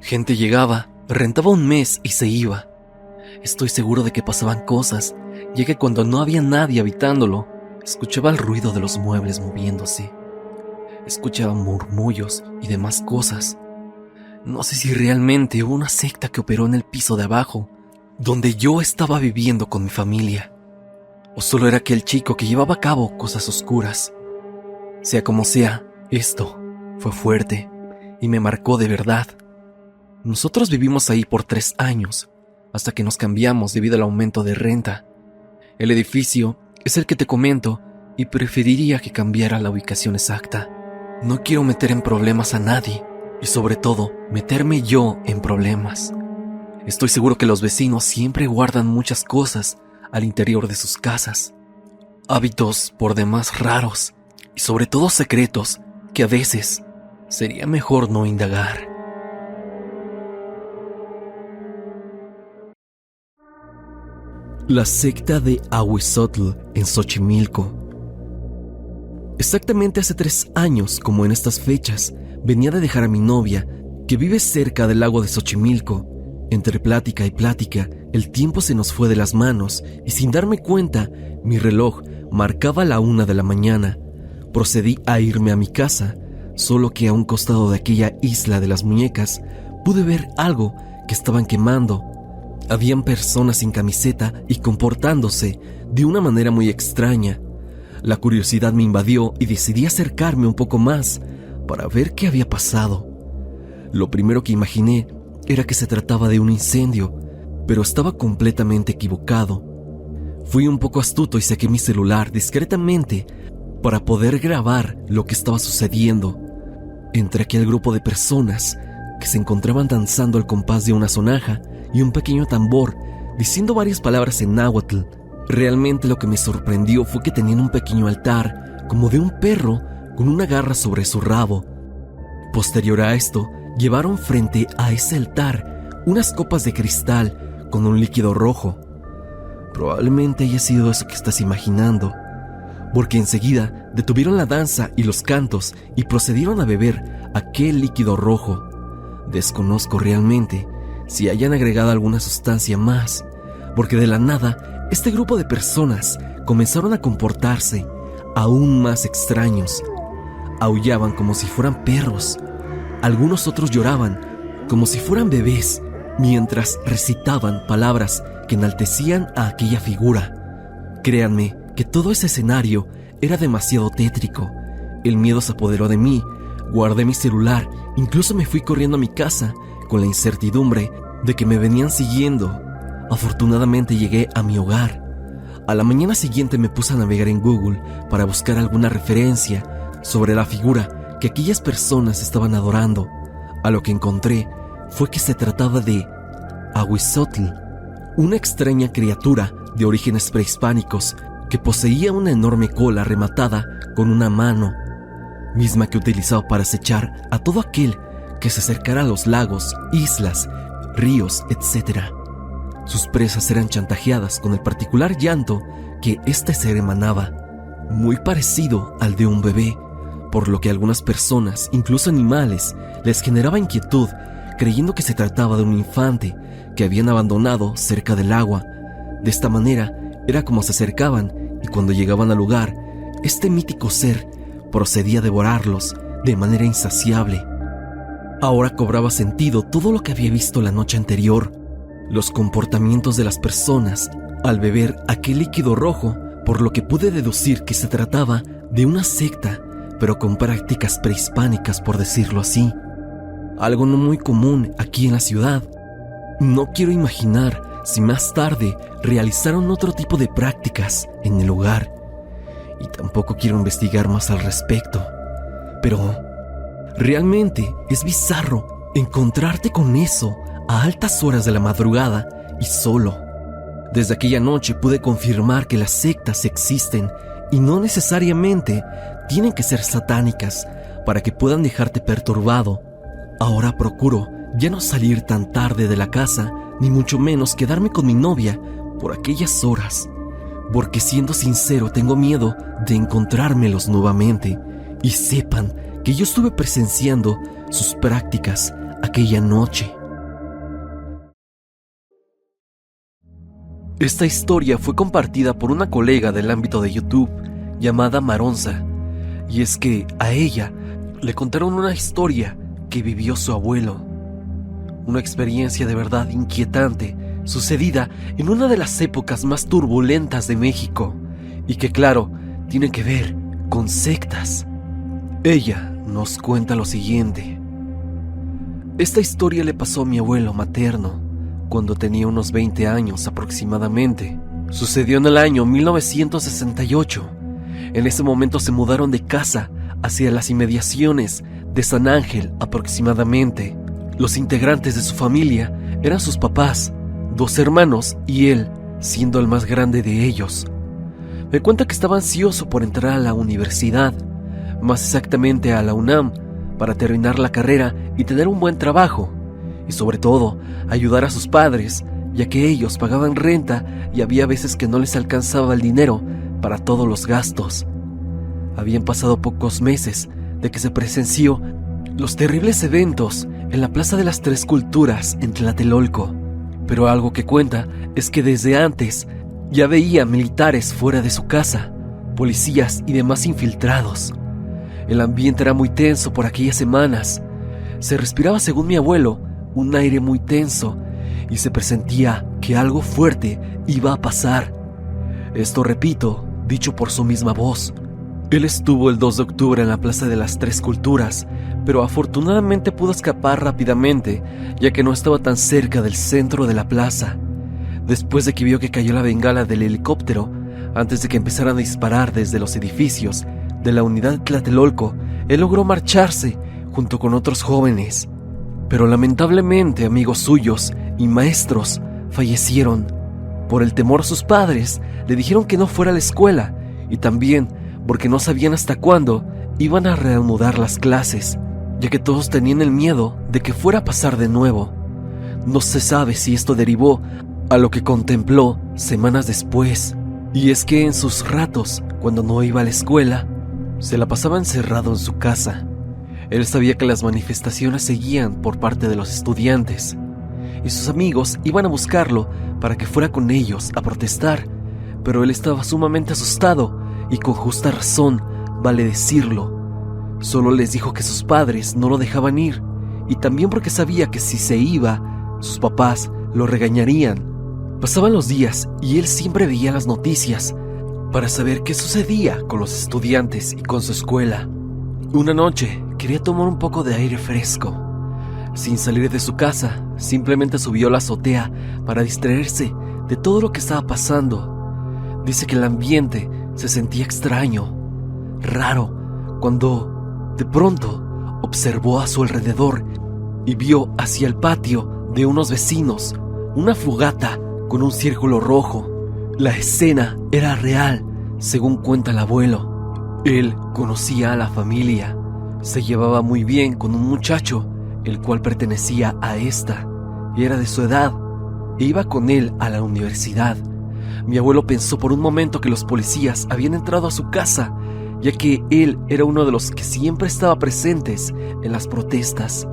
Gente llegaba, rentaba 1 mes y se iba. Estoy seguro de que pasaban cosas, ya que cuando no había nadie habitándolo, escuchaba el ruido de los muebles moviéndose. Escuchaba murmullos y demás cosas. No sé si realmente hubo una secta que operó en el piso de abajo, donde yo estaba viviendo con mi familia, o solo era aquel chico que llevaba a cabo cosas oscuras. Sea como sea, esto fue fuerte y me marcó de verdad. Nosotros vivimos ahí por 3 años, hasta que nos cambiamos debido al aumento de renta. El edificio es el que te comento y preferiría que cambiara la ubicación exacta. No quiero meter en problemas a nadie y sobre todo meterme yo en problemas. Estoy seguro que los vecinos siempre guardan muchas cosas al interior de sus casas. Hábitos por demás raros y sobre todo secretos que a veces sería mejor no indagar. La secta de Ahuizotl en Xochimilco. Exactamente hace 3 años, como en estas fechas, venía de dejar a mi novia, que vive cerca del lago de Xochimilco. Entre plática y plática, el tiempo se nos fue de las manos y sin darme cuenta, mi reloj marcaba la 1 de la mañana. Procedí a irme a mi casa, solo que a un costado de aquella isla de las muñecas pude ver algo que estaban quemando. Habían personas sin camiseta y comportándose de una manera muy extraña. La curiosidad me invadió y decidí acercarme un poco más para ver qué había pasado. Lo primero que imaginé era que se trataba de un incendio, pero estaba completamente equivocado. Fui un poco astuto y saqué mi celular discretamente para poder grabar lo que estaba sucediendo entre aquel grupo de personas que se encontraban danzando al compás de una sonaja y un pequeño tambor, diciendo varias palabras en náhuatl. Realmente lo que me sorprendió fue que tenían un pequeño altar, como de un perro, con una garra sobre su rabo. Posterior a esto, llevaron frente a ese altar unas copas de cristal con un líquido rojo. Probablemente haya sido eso que estás imaginando, porque enseguida detuvieron la danza y los cantos y procedieron a beber aquel líquido rojo. Desconozco realmente si hayan agregado alguna sustancia más, porque de la nada este grupo de personas comenzaron a comportarse aún más extraños. Aullaban como si fueran perros. Algunos otros lloraban como si fueran bebés, mientras recitaban palabras que enaltecían a aquella figura. Créanme que todo ese escenario era demasiado tétrico. El miedo se apoderó de mí. Guardé mi celular, incluso me fui corriendo a mi casa con la incertidumbre de que me venían siguiendo. Afortunadamente llegué a mi hogar. A la mañana siguiente me puse a navegar en Google para buscar alguna referencia sobre la figura que aquellas personas estaban adorando. A lo que encontré fue que se trataba de Ahuizotl, una extraña criatura de orígenes prehispánicos que poseía una enorme cola rematada con una mano, misma que utilizaba para acechar a todo aquel que se acercara a los lagos, islas, ríos, etc. Sus presas eran chantajeadas con el particular llanto que este ser emanaba, muy parecido al de un bebé, por lo que algunas personas, incluso animales, les generaba inquietud, creyendo que se trataba de un infante que habían abandonado cerca del agua. De esta manera era como se acercaban, y cuando llegaban al lugar, este mítico ser procedía a devorarlos de manera insaciable. Ahora cobraba sentido todo lo que había visto la noche anterior. Los comportamientos de las personas al beber aquel líquido rojo, por lo que pude deducir que se trataba de una secta, pero con prácticas prehispánicas, por decirlo así. Algo no muy común aquí en la ciudad. No quiero imaginar si más tarde realizaron otro tipo de prácticas en el lugar, y tampoco quiero investigar más al respecto. Pero realmente es bizarro encontrarte con eso a altas horas de la madrugada y solo. Desde aquella noche pude confirmar que las sectas existen y no necesariamente tienen que ser satánicas para que puedan dejarte perturbado. Ahora procuro ya no salir tan tarde de la casa, ni mucho menos quedarme con mi novia por aquellas horas, porque siendo sincero tengo miedo de encontrármelos nuevamente y sepan que yo estuve presenciando sus prácticas aquella noche. Esta historia fue compartida por una colega del ámbito de YouTube llamada Maronza, y es que a ella le contaron una historia que vivió su abuelo. Una experiencia de verdad inquietante, sucedida en una de las épocas más turbulentas de México, y que claro, tiene que ver con sectas. Ella nos cuenta lo siguiente. Esta historia le pasó a mi abuelo materno cuando tenía unos 20 años aproximadamente. Sucedió en el año 1968. En ese momento se mudaron de casa hacia las inmediaciones de San Ángel aproximadamente. Los integrantes de su familia eran sus papás, 2 hermanos y él, siendo el más grande de ellos. Me cuenta que estaba ansioso por entrar a la universidad, más exactamente a la UNAM, para terminar la carrera y tener un buen trabajo, y sobre todo ayudar a sus padres, ya que ellos pagaban renta y había veces que no les alcanzaba el dinero para todos los gastos. Habían pasado pocos meses de que se presenció los terribles eventos en la Plaza de las Tres Culturas en Tlatelolco, pero algo que cuenta es que desde antes ya veía militares fuera de su casa, policías y demás infiltrados. El ambiente era muy tenso por aquellas semanas. Se respiraba, según mi abuelo, un aire muy tenso y se presentía que algo fuerte iba a pasar. Esto, repito, dicho por su misma voz. Él estuvo el 2 de octubre en la Plaza de las Tres Culturas, pero afortunadamente pudo escapar rápidamente, ya que no estaba tan cerca del centro de la plaza. Después de que vio que cayó la bengala del helicóptero, antes de que empezaran a disparar desde los edificios de la unidad de Tlatelolco, él logró marcharse junto con otros jóvenes. Pero lamentablemente amigos suyos y maestros fallecieron. Por el temor, sus padres le dijeron que no fuera a la escuela, y también porque no sabían hasta cuándo iban a reanudar las clases, ya que todos tenían el miedo de que fuera a pasar de nuevo. No se sabe si esto derivó a lo que contempló semanas después, y es que en sus ratos, cuando no iba a la escuela, se la pasaba encerrado en su casa. Él sabía que las manifestaciones seguían por parte de los estudiantes, y sus amigos iban a buscarlo para que fuera con ellos a protestar, pero él estaba sumamente asustado, y con justa razón, vale decirlo. Solo les dijo que sus padres no lo dejaban ir, y también porque sabía que si se iba, sus papás lo regañarían. Pasaban los días y él siempre veía las noticias para saber qué sucedía con los estudiantes y con su escuela. Una noche quería tomar un poco de aire fresco. Sin salir de su casa, simplemente subió a la azotea para distraerse de todo lo que estaba pasando. Dice que el ambiente se sentía extraño, raro, cuando de pronto observó a su alrededor y vio hacia el patio de unos vecinos una fogata con un círculo rojo. La escena era real, según cuenta el abuelo. Él conocía a la familia, se llevaba muy bien con un muchacho, el cual pertenecía a esta, y era de su edad, e iba con él a la universidad. Mi abuelo pensó por un momento que los policías habían entrado a su casa, ya que él era uno de los que siempre estaba presentes en las protestas.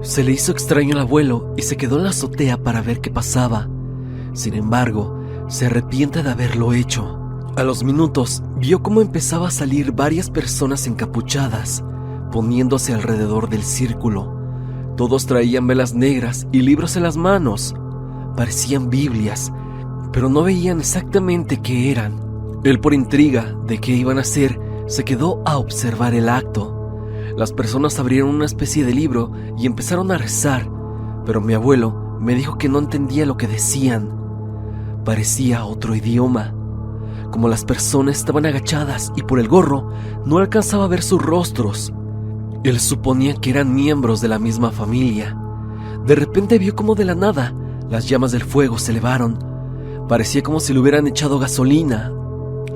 Se le hizo extraño al abuelo y se quedó en la azotea para ver qué pasaba. Sin embargo, se arrepiente de haberlo hecho. A los minutos, vio cómo empezaba a salir varias personas encapuchadas, poniéndose alrededor del círculo. Todos traían velas negras y libros en las manos. Parecían Biblias, pero no veían exactamente qué eran. Él, por intriga de qué iban a hacer, se quedó a observar el acto. Las personas abrieron una especie de libro y empezaron a rezar, pero mi abuelo me dijo que no entendía lo que decían. Parecía otro idioma. Como las personas estaban agachadas y por el gorro no alcanzaba a ver sus rostros, él suponía que eran miembros de la misma familia. De repente vio como de la nada las llamas del fuego se elevaron. Parecía como si le hubieran echado gasolina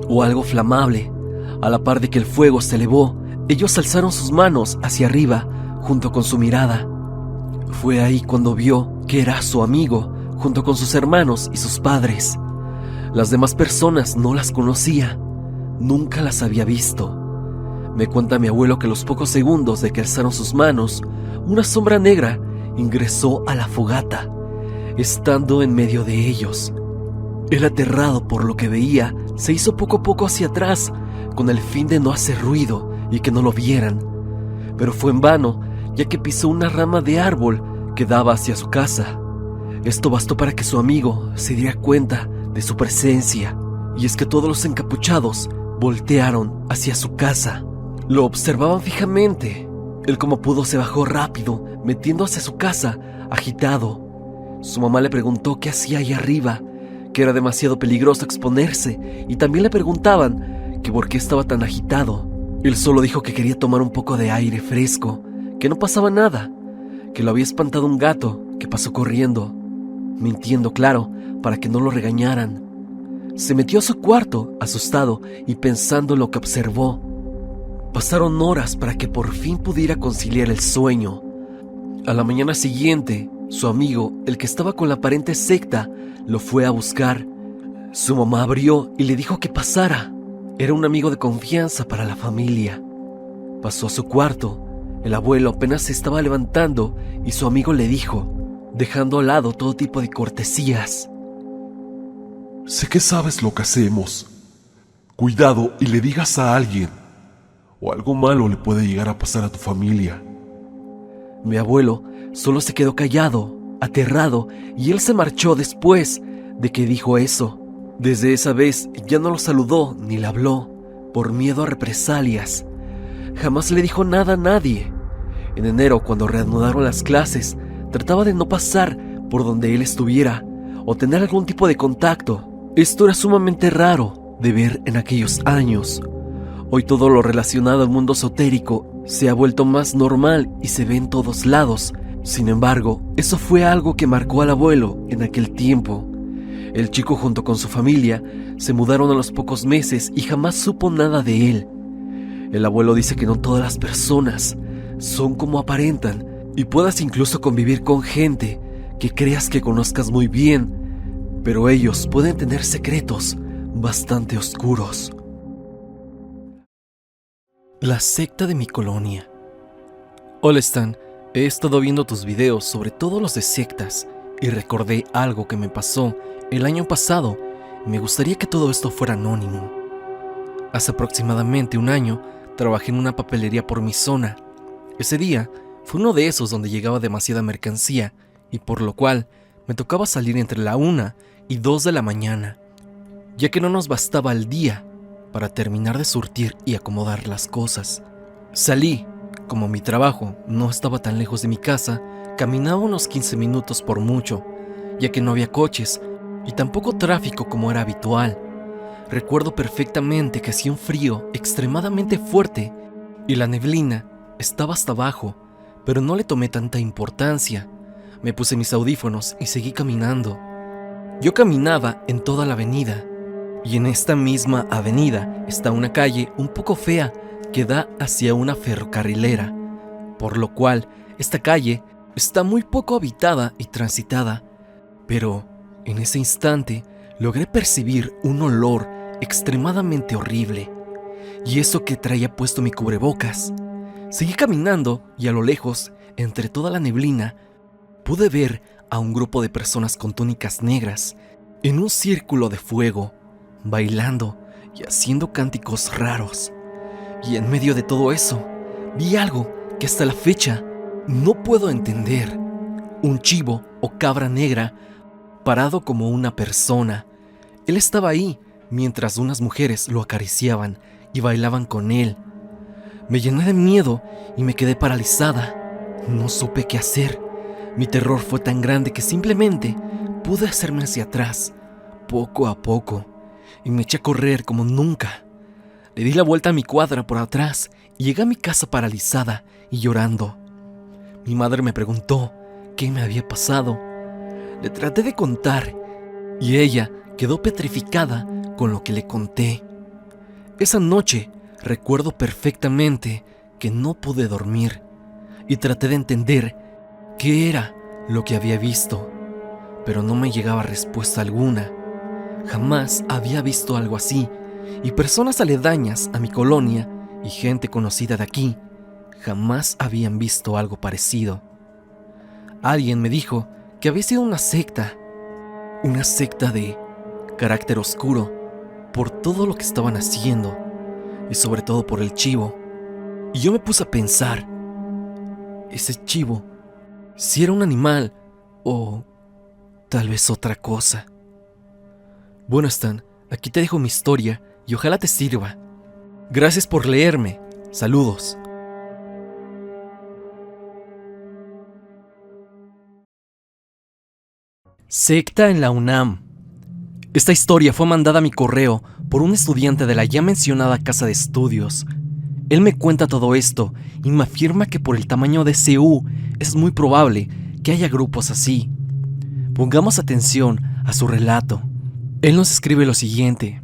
o algo flamable. A la par de que el fuego se elevó, ellos alzaron sus manos hacia arriba junto con su mirada. Fue ahí cuando vio que era su amigo, junto con sus hermanos y sus padres. Las demás personas no las conocía, nunca las había visto. Me cuenta mi abuelo que a los pocos segundos de que alzaron sus manos, una sombra negra ingresó a la fogata, estando en medio de ellos. Él, aterrado por lo que veía, se hizo poco a poco hacia atrás, con el fin de no hacer ruido y que no lo vieran. Pero fue en vano, ya que pisó una rama de árbol que daba hacia su casa. Esto bastó para que su amigo se diera cuenta de su presencia, y es que todos los encapuchados voltearon hacia su casa. Lo observaban fijamente. Él, como pudo, se bajó rápido, metiendo hacia su casa, agitado. Su mamá le preguntó qué hacía ahí arriba, que era demasiado peligroso exponerse, y también le preguntaban que por qué estaba tan agitado. Él solo dijo que quería tomar un poco de aire fresco, que no pasaba nada, que lo había espantado un gato que pasó corriendo, mintiendo, claro, para que no lo regañaran. Se metió a su cuarto, asustado y pensando en lo que observó. Pasaron horas para que por fin pudiera conciliar el sueño. A la mañana siguiente, su amigo, el que estaba con la aparente secta, lo fue a buscar. Su mamá abrió y le dijo que pasara. Era un amigo de confianza para la familia. Pasó a su cuarto. El abuelo apenas se estaba levantando y su amigo le dijo, dejando al lado todo tipo de cortesías: Sé que sabes lo que hacemos. Cuidado y le digas a alguien, o algo malo le puede llegar a pasar a tu familia. Mi abuelo solo se quedó callado, aterrado, y él se marchó después de que dijo eso. Desde esa vez ya no lo saludó ni le habló, por miedo a represalias. Jamás le dijo nada a nadie. En enero, cuando reanudaron las clases, trataba de no pasar por donde él estuviera, o tener algún tipo de contacto. Esto era sumamente raro de ver en aquellos años. Hoy todo lo relacionado al mundo esotérico se ha vuelto más normal y se ve en todos lados. Sin embargo, eso fue algo que marcó al abuelo en aquel tiempo. El chico junto con su familia se mudaron a los pocos meses y jamás supo nada de él. El abuelo dice que no todas las personas son como aparentan y puedas incluso convivir con gente que creas que conozcas muy bien, pero ellos pueden tener secretos bastante oscuros. La secta de mi colonia. Hola Stan, he estado viendo tus videos sobre todos los de sectas y recordé algo que me pasó el año pasado. Me gustaría que todo esto fuera anónimo. Hace aproximadamente un año trabajé en una papelería por mi zona. Ese día fue uno de esos donde llegaba demasiada mercancía y por lo cual me tocaba salir entre la 1 y 2 de la mañana, ya que no nos bastaba el día para terminar de surtir y acomodar las cosas. Salí, como mi trabajo no estaba tan lejos de mi casa, caminaba unos 15 minutos por mucho, ya que no había coches y tampoco tráfico como era habitual. Recuerdo perfectamente que hacía un frío extremadamente fuerte y la neblina estaba hasta abajo, pero no le tomé tanta importancia. Me puse mis audífonos y seguí caminando. Yo caminaba en toda la avenida, y en esta misma avenida está una calle un poco fea que da hacia una ferrocarrilera, por lo cual esta calle está muy poco habitada y transitada, pero en ese instante logré percibir un olor extremadamente horrible, y eso que traía puesto mi cubrebocas. Seguí caminando y a lo lejos, entre toda la neblina, pude ver a un grupo de personas con túnicas negras en un círculo de fuego, bailando y haciendo cánticos raros. Y en medio de todo eso, vi algo que hasta la fecha no puedo entender. Un chivo o cabra negra parado como una persona. Él estaba ahí mientras unas mujeres lo acariciaban y bailaban con él. Me llené de miedo y me quedé paralizada. No supe qué hacer. Mi terror fue tan grande que simplemente pude hacerme hacia atrás, poco a poco, y me eché a correr como nunca. Le di la vuelta a mi cuadra por atrás y llegué a mi casa paralizada y llorando. Mi madre me preguntó qué me había pasado. Le traté de contar y ella quedó petrificada con lo que le conté. Esa noche recuerdo perfectamente que no pude dormir y traté de entender qué era lo que había visto, pero no me llegaba respuesta alguna. Jamás había visto algo así, y personas aledañas a mi colonia y gente conocida de aquí jamás habían visto algo parecido. Alguien me dijo que había sido una secta de carácter oscuro por todo lo que estaban haciendo y sobre todo por el chivo. Y yo me puse a pensar, ese chivo, si era un animal o tal vez otra cosa. Bueno, Stan, aquí te dejo mi historia y ojalá te sirva. Gracias por leerme. Saludos. Secta en la UNAM. Esta historia fue mandada a mi correo por un estudiante de la ya mencionada casa de estudios. Él me cuenta todo esto y me afirma que por el tamaño de CU es muy probable que haya grupos así. Pongamos atención a su relato. Él nos escribe lo siguiente.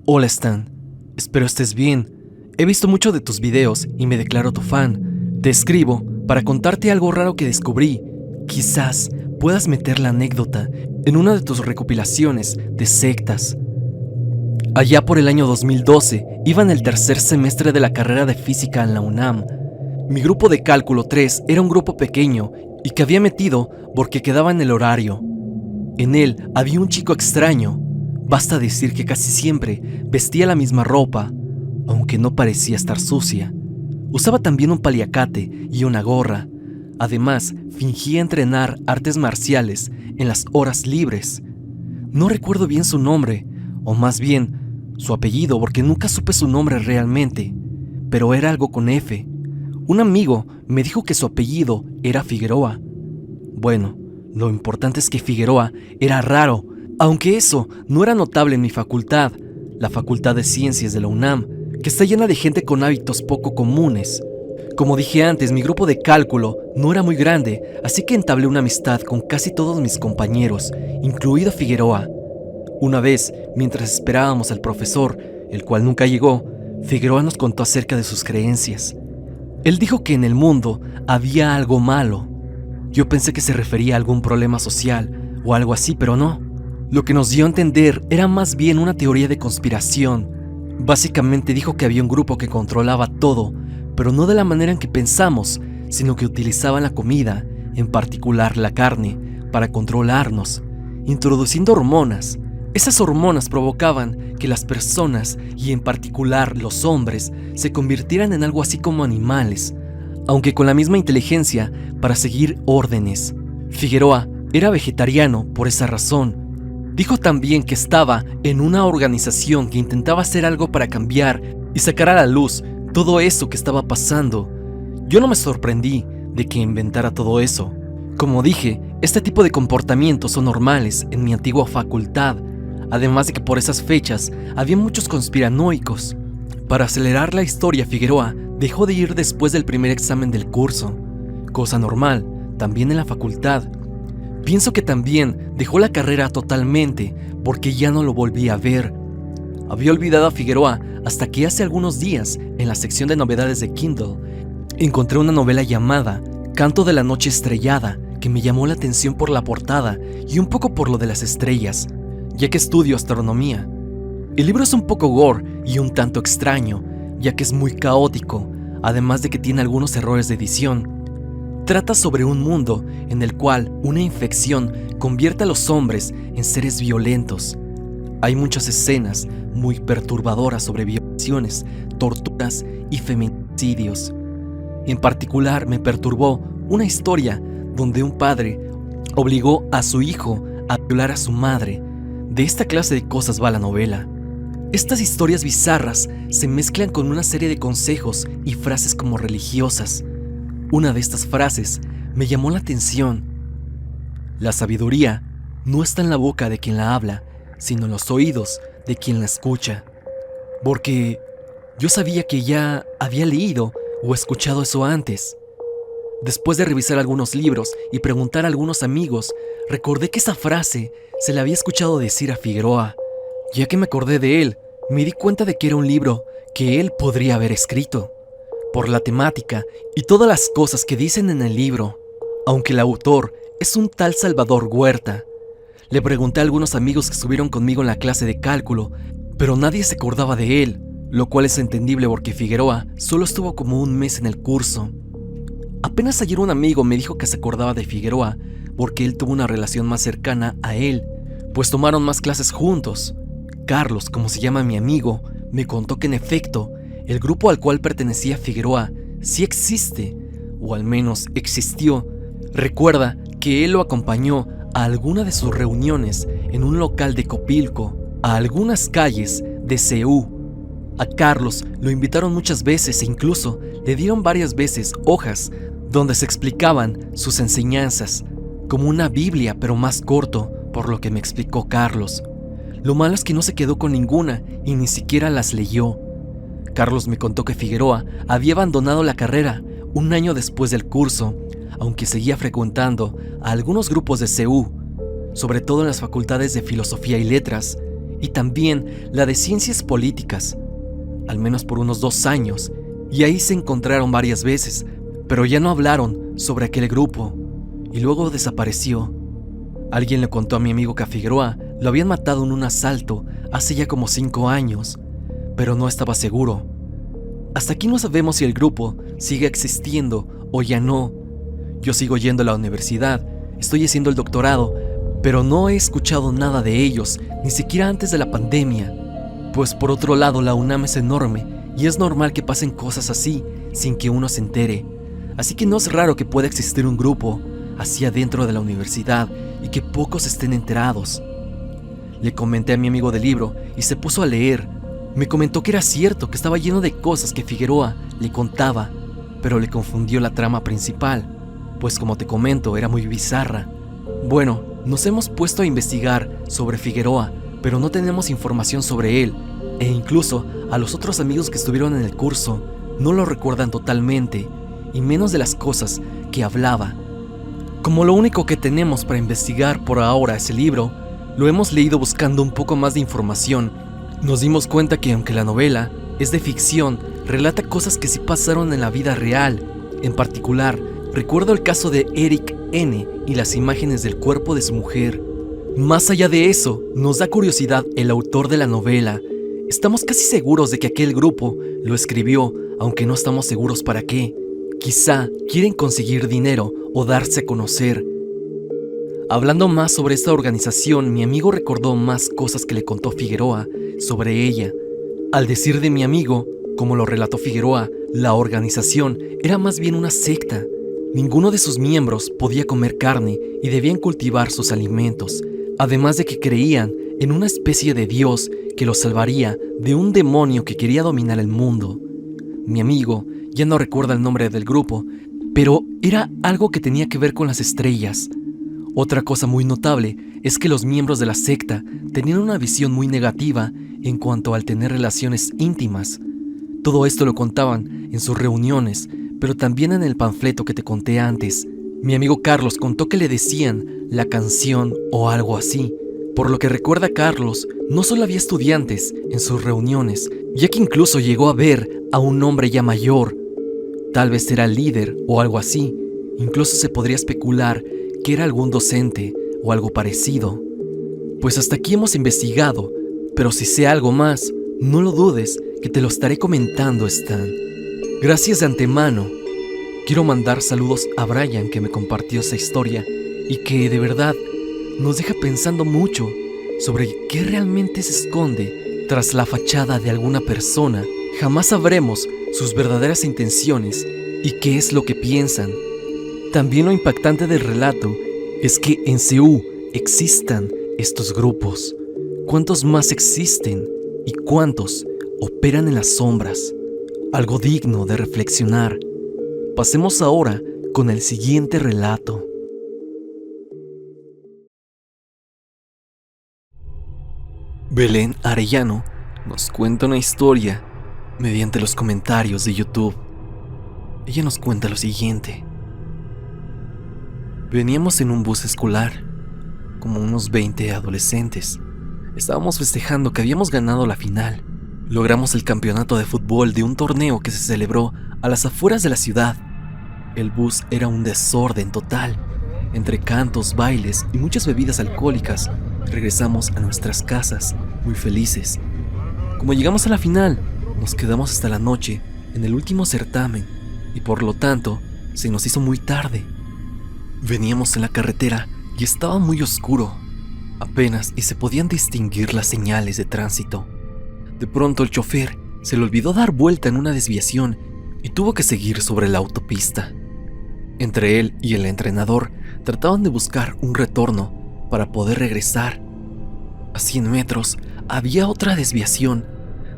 Hola Stan, espero estés bien. He visto mucho de tus videos y me declaro tu fan. Te escribo para contarte algo raro que descubrí. Quizás puedas meter la anécdota en una de tus recopilaciones de sectas. Allá por el año 2012, iba en el tercer semestre de la carrera de física en la UNAM. Mi grupo de cálculo 3 era un grupo pequeño y que había metido porque quedaba en el horario. En él había un chico extraño. Basta decir que casi siempre vestía la misma ropa, aunque no parecía estar sucia. Usaba también un paliacate y una gorra. Además, fingía entrenar artes marciales en las horas libres. No recuerdo bien su nombre, o más bien su apellido, porque nunca supe su nombre realmente, pero era algo con F. Un amigo me dijo que su apellido era Figueroa. Bueno, Lo importante es que Figueroa era raro, aunque eso no era notable en mi facultad, la Facultad de Ciencias de la UNAM, que está llena de gente con hábitos poco comunes. Como dije antes, mi grupo de cálculo no era muy grande, así que entablé una amistad con casi todos mis compañeros, incluido Figueroa. Una vez, mientras esperábamos al profesor, el cual nunca llegó, Figueroa nos contó acerca de sus creencias. Él dijo que en el mundo había algo malo. Yo pensé que se refería a algún problema social o algo así, pero no. Lo que nos dio a entender era más bien una teoría de conspiración. Básicamente dijo que había un grupo que controlaba todo, pero no de la manera en que pensamos, sino que utilizaban la comida, en particular la carne, para controlarnos, introduciendo hormonas. Esas hormonas provocaban que las personas, y en particular los hombres, se convirtieran en algo así como animales, aunque con la misma inteligencia para seguir órdenes. Figueroa era vegetariano por esa razón. Dijo también que estaba en una organización que intentaba hacer algo para cambiar y sacar a la luz todo eso que estaba pasando. Yo no me sorprendí de que inventara todo eso. Como dije, este tipo de comportamientos son normales en mi antigua facultad, además de que por esas fechas había muchos conspiranoicos. Para acelerar la historia, Figueroa dejó de ir después del primer examen del curso, cosa normal también en la facultad. Pienso que también dejó la carrera totalmente porque ya no lo volví a ver. Había olvidado a Figueroa hasta que hace algunos días, en la sección de novedades de Kindle, encontré una novela llamada Canto de la Noche Estrellada, que me llamó la atención por la portada y un poco por lo de las estrellas, ya que estudio astronomía. El libro es un poco gore y un tanto extraño, ya que es muy caótico, además de que tiene algunos errores de edición. Trata sobre un mundo en el cual una infección convierte a los hombres en seres violentos. Hay muchas escenas muy perturbadoras sobre violaciones, torturas y feminicidios. En particular me perturbó una historia donde un padre obligó a su hijo a violar a su madre. De esta clase de cosas va la novela. Estas historias bizarras se mezclan con una serie de consejos y frases como religiosas. Una de estas frases me llamó la atención. La sabiduría no está en la boca de quien la habla, sino en los oídos de quien la escucha. Porque yo sabía que ya había leído o escuchado eso antes. Después de revisar algunos libros y preguntar a algunos amigos, recordé que esa frase se la había escuchado decir a Figueroa. Ya que me acordé de él, me di cuenta de que era un libro que él podría haber escrito, por la temática y todas las cosas que dicen en el libro, aunque el autor es un tal Salvador Huerta. Le pregunté a algunos amigos que estuvieron conmigo en la clase de cálculo, pero nadie se acordaba de él, lo cual es entendible porque Figueroa solo estuvo como un mes en el curso. Apenas ayer un amigo me dijo que se acordaba de Figueroa porque él tuvo una relación más cercana a él, pues tomaron más clases juntos. Carlos, como se llama mi amigo, me contó que en efecto, el grupo al cual pertenecía Figueroa sí existe, o al menos existió. Recuerda que él lo acompañó a alguna de sus reuniones en un local de Copilco, a algunas calles de CU. A Carlos lo invitaron muchas veces e incluso le dieron varias veces hojas donde se explicaban sus enseñanzas, como una Biblia pero más corto, por lo que me explicó Carlos. Lo malo es que no se quedó con ninguna y ni siquiera las leyó. Carlos me contó que Figueroa había abandonado la carrera un año después del curso, aunque seguía frecuentando a algunos grupos de CU, sobre todo en las facultades de Filosofía y Letras, y también la de Ciencias Políticas, al menos por unos 2 años, y ahí se encontraron varias veces, pero ya no hablaron sobre aquel grupo, y luego desapareció. Alguien le contó a mi amigo que a Figueroa lo habían matado en un asalto hace ya como 5 años, pero no estaba seguro. Hasta aquí no sabemos si el grupo sigue existiendo o ya no. Yo sigo yendo a la universidad, estoy haciendo el doctorado, pero no he escuchado nada de ellos, ni siquiera antes de la pandemia. Pues por otro lado, la UNAM es enorme y es normal que pasen cosas así sin que uno se entere. Así que no es raro que pueda existir un grupo así adentro de la universidad y que pocos estén enterados. Le comenté a mi amigo del libro y se puso a leer. Me comentó que era cierto, que estaba lleno de cosas que Figueroa le contaba, pero le confundió la trama principal, pues como te comento, era muy bizarra. Bueno, nos hemos puesto a investigar sobre Figueroa, pero no tenemos información sobre él, e incluso a los otros amigos que estuvieron en el curso no lo recuerdan totalmente, y menos de las cosas que hablaba. Como lo único que tenemos para investigar por ahora es el libro, lo hemos leído buscando un poco más de información. Nos dimos cuenta que aunque la novela es de ficción, relata cosas que sí pasaron en la vida real. En particular, recuerdo el caso de Eric N. y las imágenes del cuerpo de su mujer. Más allá de eso, nos da curiosidad el autor de la novela. Estamos casi seguros de que aquel grupo lo escribió, aunque no estamos seguros para qué. Quizá quieren conseguir dinero o darse a conocer. Hablando más sobre esta organización, mi amigo recordó más cosas que le contó Figueroa sobre ella. Al decir de mi amigo, como lo relató Figueroa, la organización era más bien una secta. Ninguno de sus miembros podía comer carne y debían cultivar sus alimentos, además de que creían en una especie de Dios que los salvaría de un demonio que quería dominar el mundo. Mi amigo ya no recuerda el nombre del grupo, pero era algo que tenía que ver con las estrellas. Otra cosa muy notable es que los miembros de la secta tenían una visión muy negativa en cuanto al tener relaciones íntimas. Todo esto lo contaban en sus reuniones, pero también en el panfleto que te conté antes. Mi amigo Carlos contó que le decían la canción o algo así. Por lo que recuerda Carlos, no solo había estudiantes en sus reuniones, ya que incluso llegó a ver a un hombre ya mayor. Tal vez era el líder o algo así. Incluso se podría especular que era algún docente o algo parecido. Pues hasta aquí hemos investigado, pero si sé algo más, no lo dudes que te lo estaré comentando, Stan. Gracias de antemano. Quiero mandar saludos a Brian, que me compartió esa historia y que de verdad nos deja pensando mucho sobre qué realmente se esconde tras la fachada de alguna persona. Jamás sabremos sus verdaderas intenciones y qué es lo que piensan. También lo impactante del relato es que en Ceú existan estos grupos. ¿Cuántos más existen y cuántos operan en las sombras? Algo digno de reflexionar. Pasemos ahora con el siguiente relato. Belén Arellano nos cuenta una historia mediante los comentarios de YouTube. Ella nos cuenta lo siguiente. Veníamos en un bus escolar, como unos 20 adolescentes. Estábamos festejando que habíamos ganado la final. Logramos el campeonato de fútbol de un torneo que se celebró a las afueras de la ciudad. El bus era un desorden total. Entre cantos, bailes y muchas bebidas alcohólicas, regresamos a nuestras casas muy felices. Como llegamos a la final, nos quedamos hasta la noche en el último certamen y por lo tanto se nos hizo muy tarde. Veníamos en la carretera y estaba muy oscuro, apenas y se podían distinguir las señales de tránsito. De pronto el chofer se le olvidó dar vuelta en una desviación y tuvo que seguir sobre la autopista. Entre él y el entrenador trataban de buscar un retorno para poder regresar. A 100 metros había otra desviación.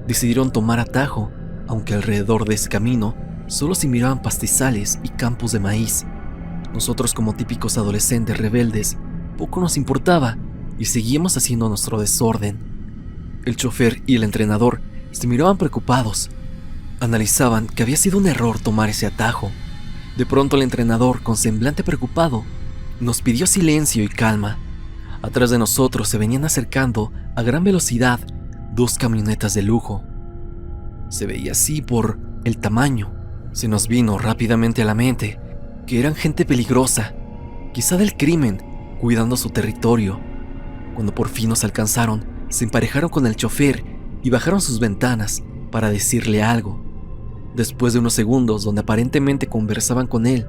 Decidieron tomar atajo, aunque alrededor de ese camino solo se miraban pastizales y campos de maíz. Nosotros, como típicos adolescentes rebeldes, poco nos importaba y seguíamos haciendo nuestro desorden. El chofer y el entrenador se miraban preocupados. Analizaban que había sido un error tomar ese atajo. De pronto el entrenador, con semblante preocupado, nos pidió silencio y calma. Atrás de nosotros se venían acercando a gran velocidad 2 camionetas de lujo. Se veía así por el tamaño. Se nos vino rápidamente a la mente que eran gente peligrosa, quizá del crimen, cuidando su territorio. Cuando por fin nos alcanzaron, se emparejaron con el chofer y bajaron sus ventanas para decirle algo. Después de unos segundos donde aparentemente conversaban con él,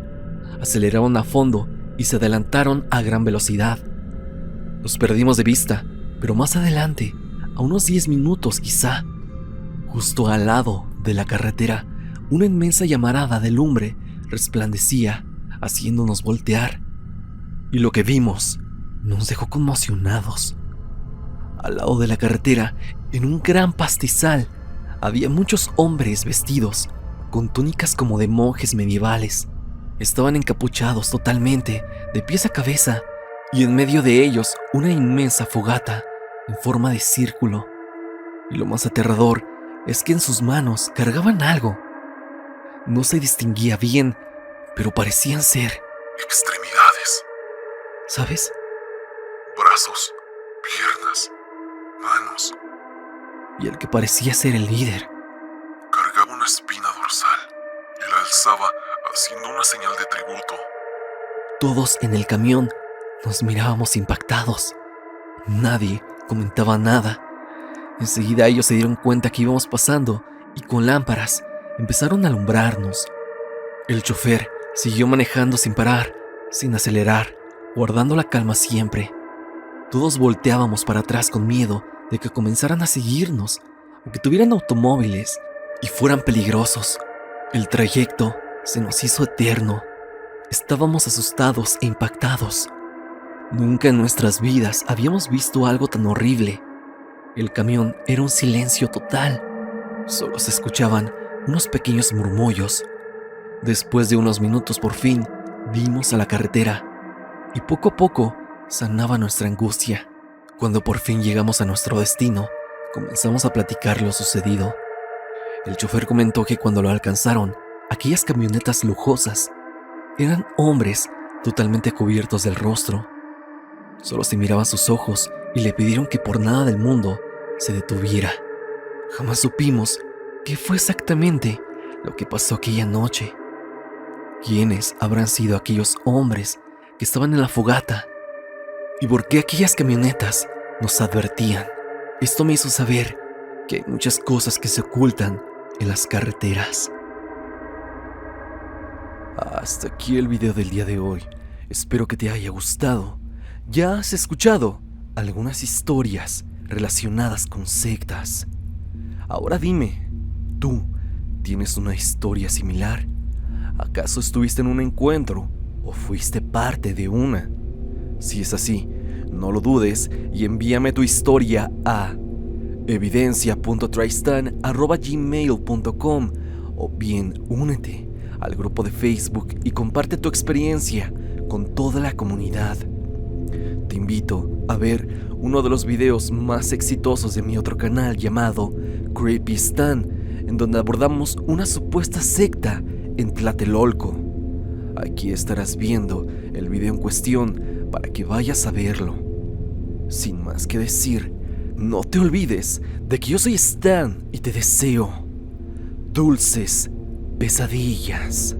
aceleraron a fondo y se adelantaron a gran velocidad. Los perdimos de vista, pero más adelante, a unos 10 minutos quizá, justo al lado de la carretera, una inmensa llamarada de lumbre resplandecía, haciéndonos voltear. Y lo que vimos nos dejó conmocionados. Al lado de la carretera, en un gran pastizal, había muchos hombres vestidos con túnicas como de monjes medievales. Estaban encapuchados totalmente, de pies a cabeza, y en medio de ellos una inmensa fogata en forma de círculo. Y lo más aterrador es que en sus manos cargaban algo. No se distinguía bien, pero parecían ser, Extremidades, ¿sabes? brazos, piernas, manos. Y el que parecía ser el líder Cargaba una espina dorsal y la alzaba haciendo una señal de tributo. Todos en el camión nos mirábamos impactados. Nadie comentaba nada. Enseguida ellos se dieron cuenta que íbamos pasando y con lámparas empezaron a alumbrarnos. El chofer siguió manejando sin parar, sin acelerar, guardando la calma siempre. Todos volteábamos para atrás con miedo de que comenzaran a seguirnos o que tuvieran automóviles y fueran peligrosos. El trayecto se nos hizo eterno. Estábamos asustados e impactados. Nunca en nuestras vidas habíamos visto algo tan horrible. El camión era un silencio total. Solo se escuchaban unos pequeños murmullos. Después de unos minutos por fin dimos a la carretera y poco a poco sanaba nuestra angustia. Cuando por fin llegamos a nuestro destino, comenzamos a platicar lo sucedido. El chofer comentó que cuando lo alcanzaron, aquellas camionetas lujosas eran hombres totalmente cubiertos del rostro. Solo se miraban sus ojos y le pidieron que por nada del mundo se detuviera. Jamás supimos qué fue exactamente lo que pasó aquella noche. ¿Quiénes habrán sido aquellos hombres que estaban en la fogata? ¿Y por qué aquellas camionetas nos advertían? Esto me hizo saber que hay muchas cosas que se ocultan en las carreteras. Hasta aquí el video del día de hoy. Espero que te haya gustado. ¿Ya has escuchado algunas historias relacionadas con sectas? Ahora dime, ¿tú tienes una historia similar? ¿Acaso estuviste en un encuentro o fuiste parte de una? Si es así, no lo dudes y envíame tu historia a evidencia.tristan@gmail.com o bien únete al grupo de Facebook y comparte tu experiencia con toda la comunidad. Te invito a ver uno de los videos más exitosos de mi otro canal llamado Creepy Stan, en donde abordamos una supuesta secta en Tlatelolco. Aquí estarás viendo el video en cuestión para que vayas a verlo. Sin más que decir, no te olvides de que yo soy Stan y te deseo dulces pesadillas.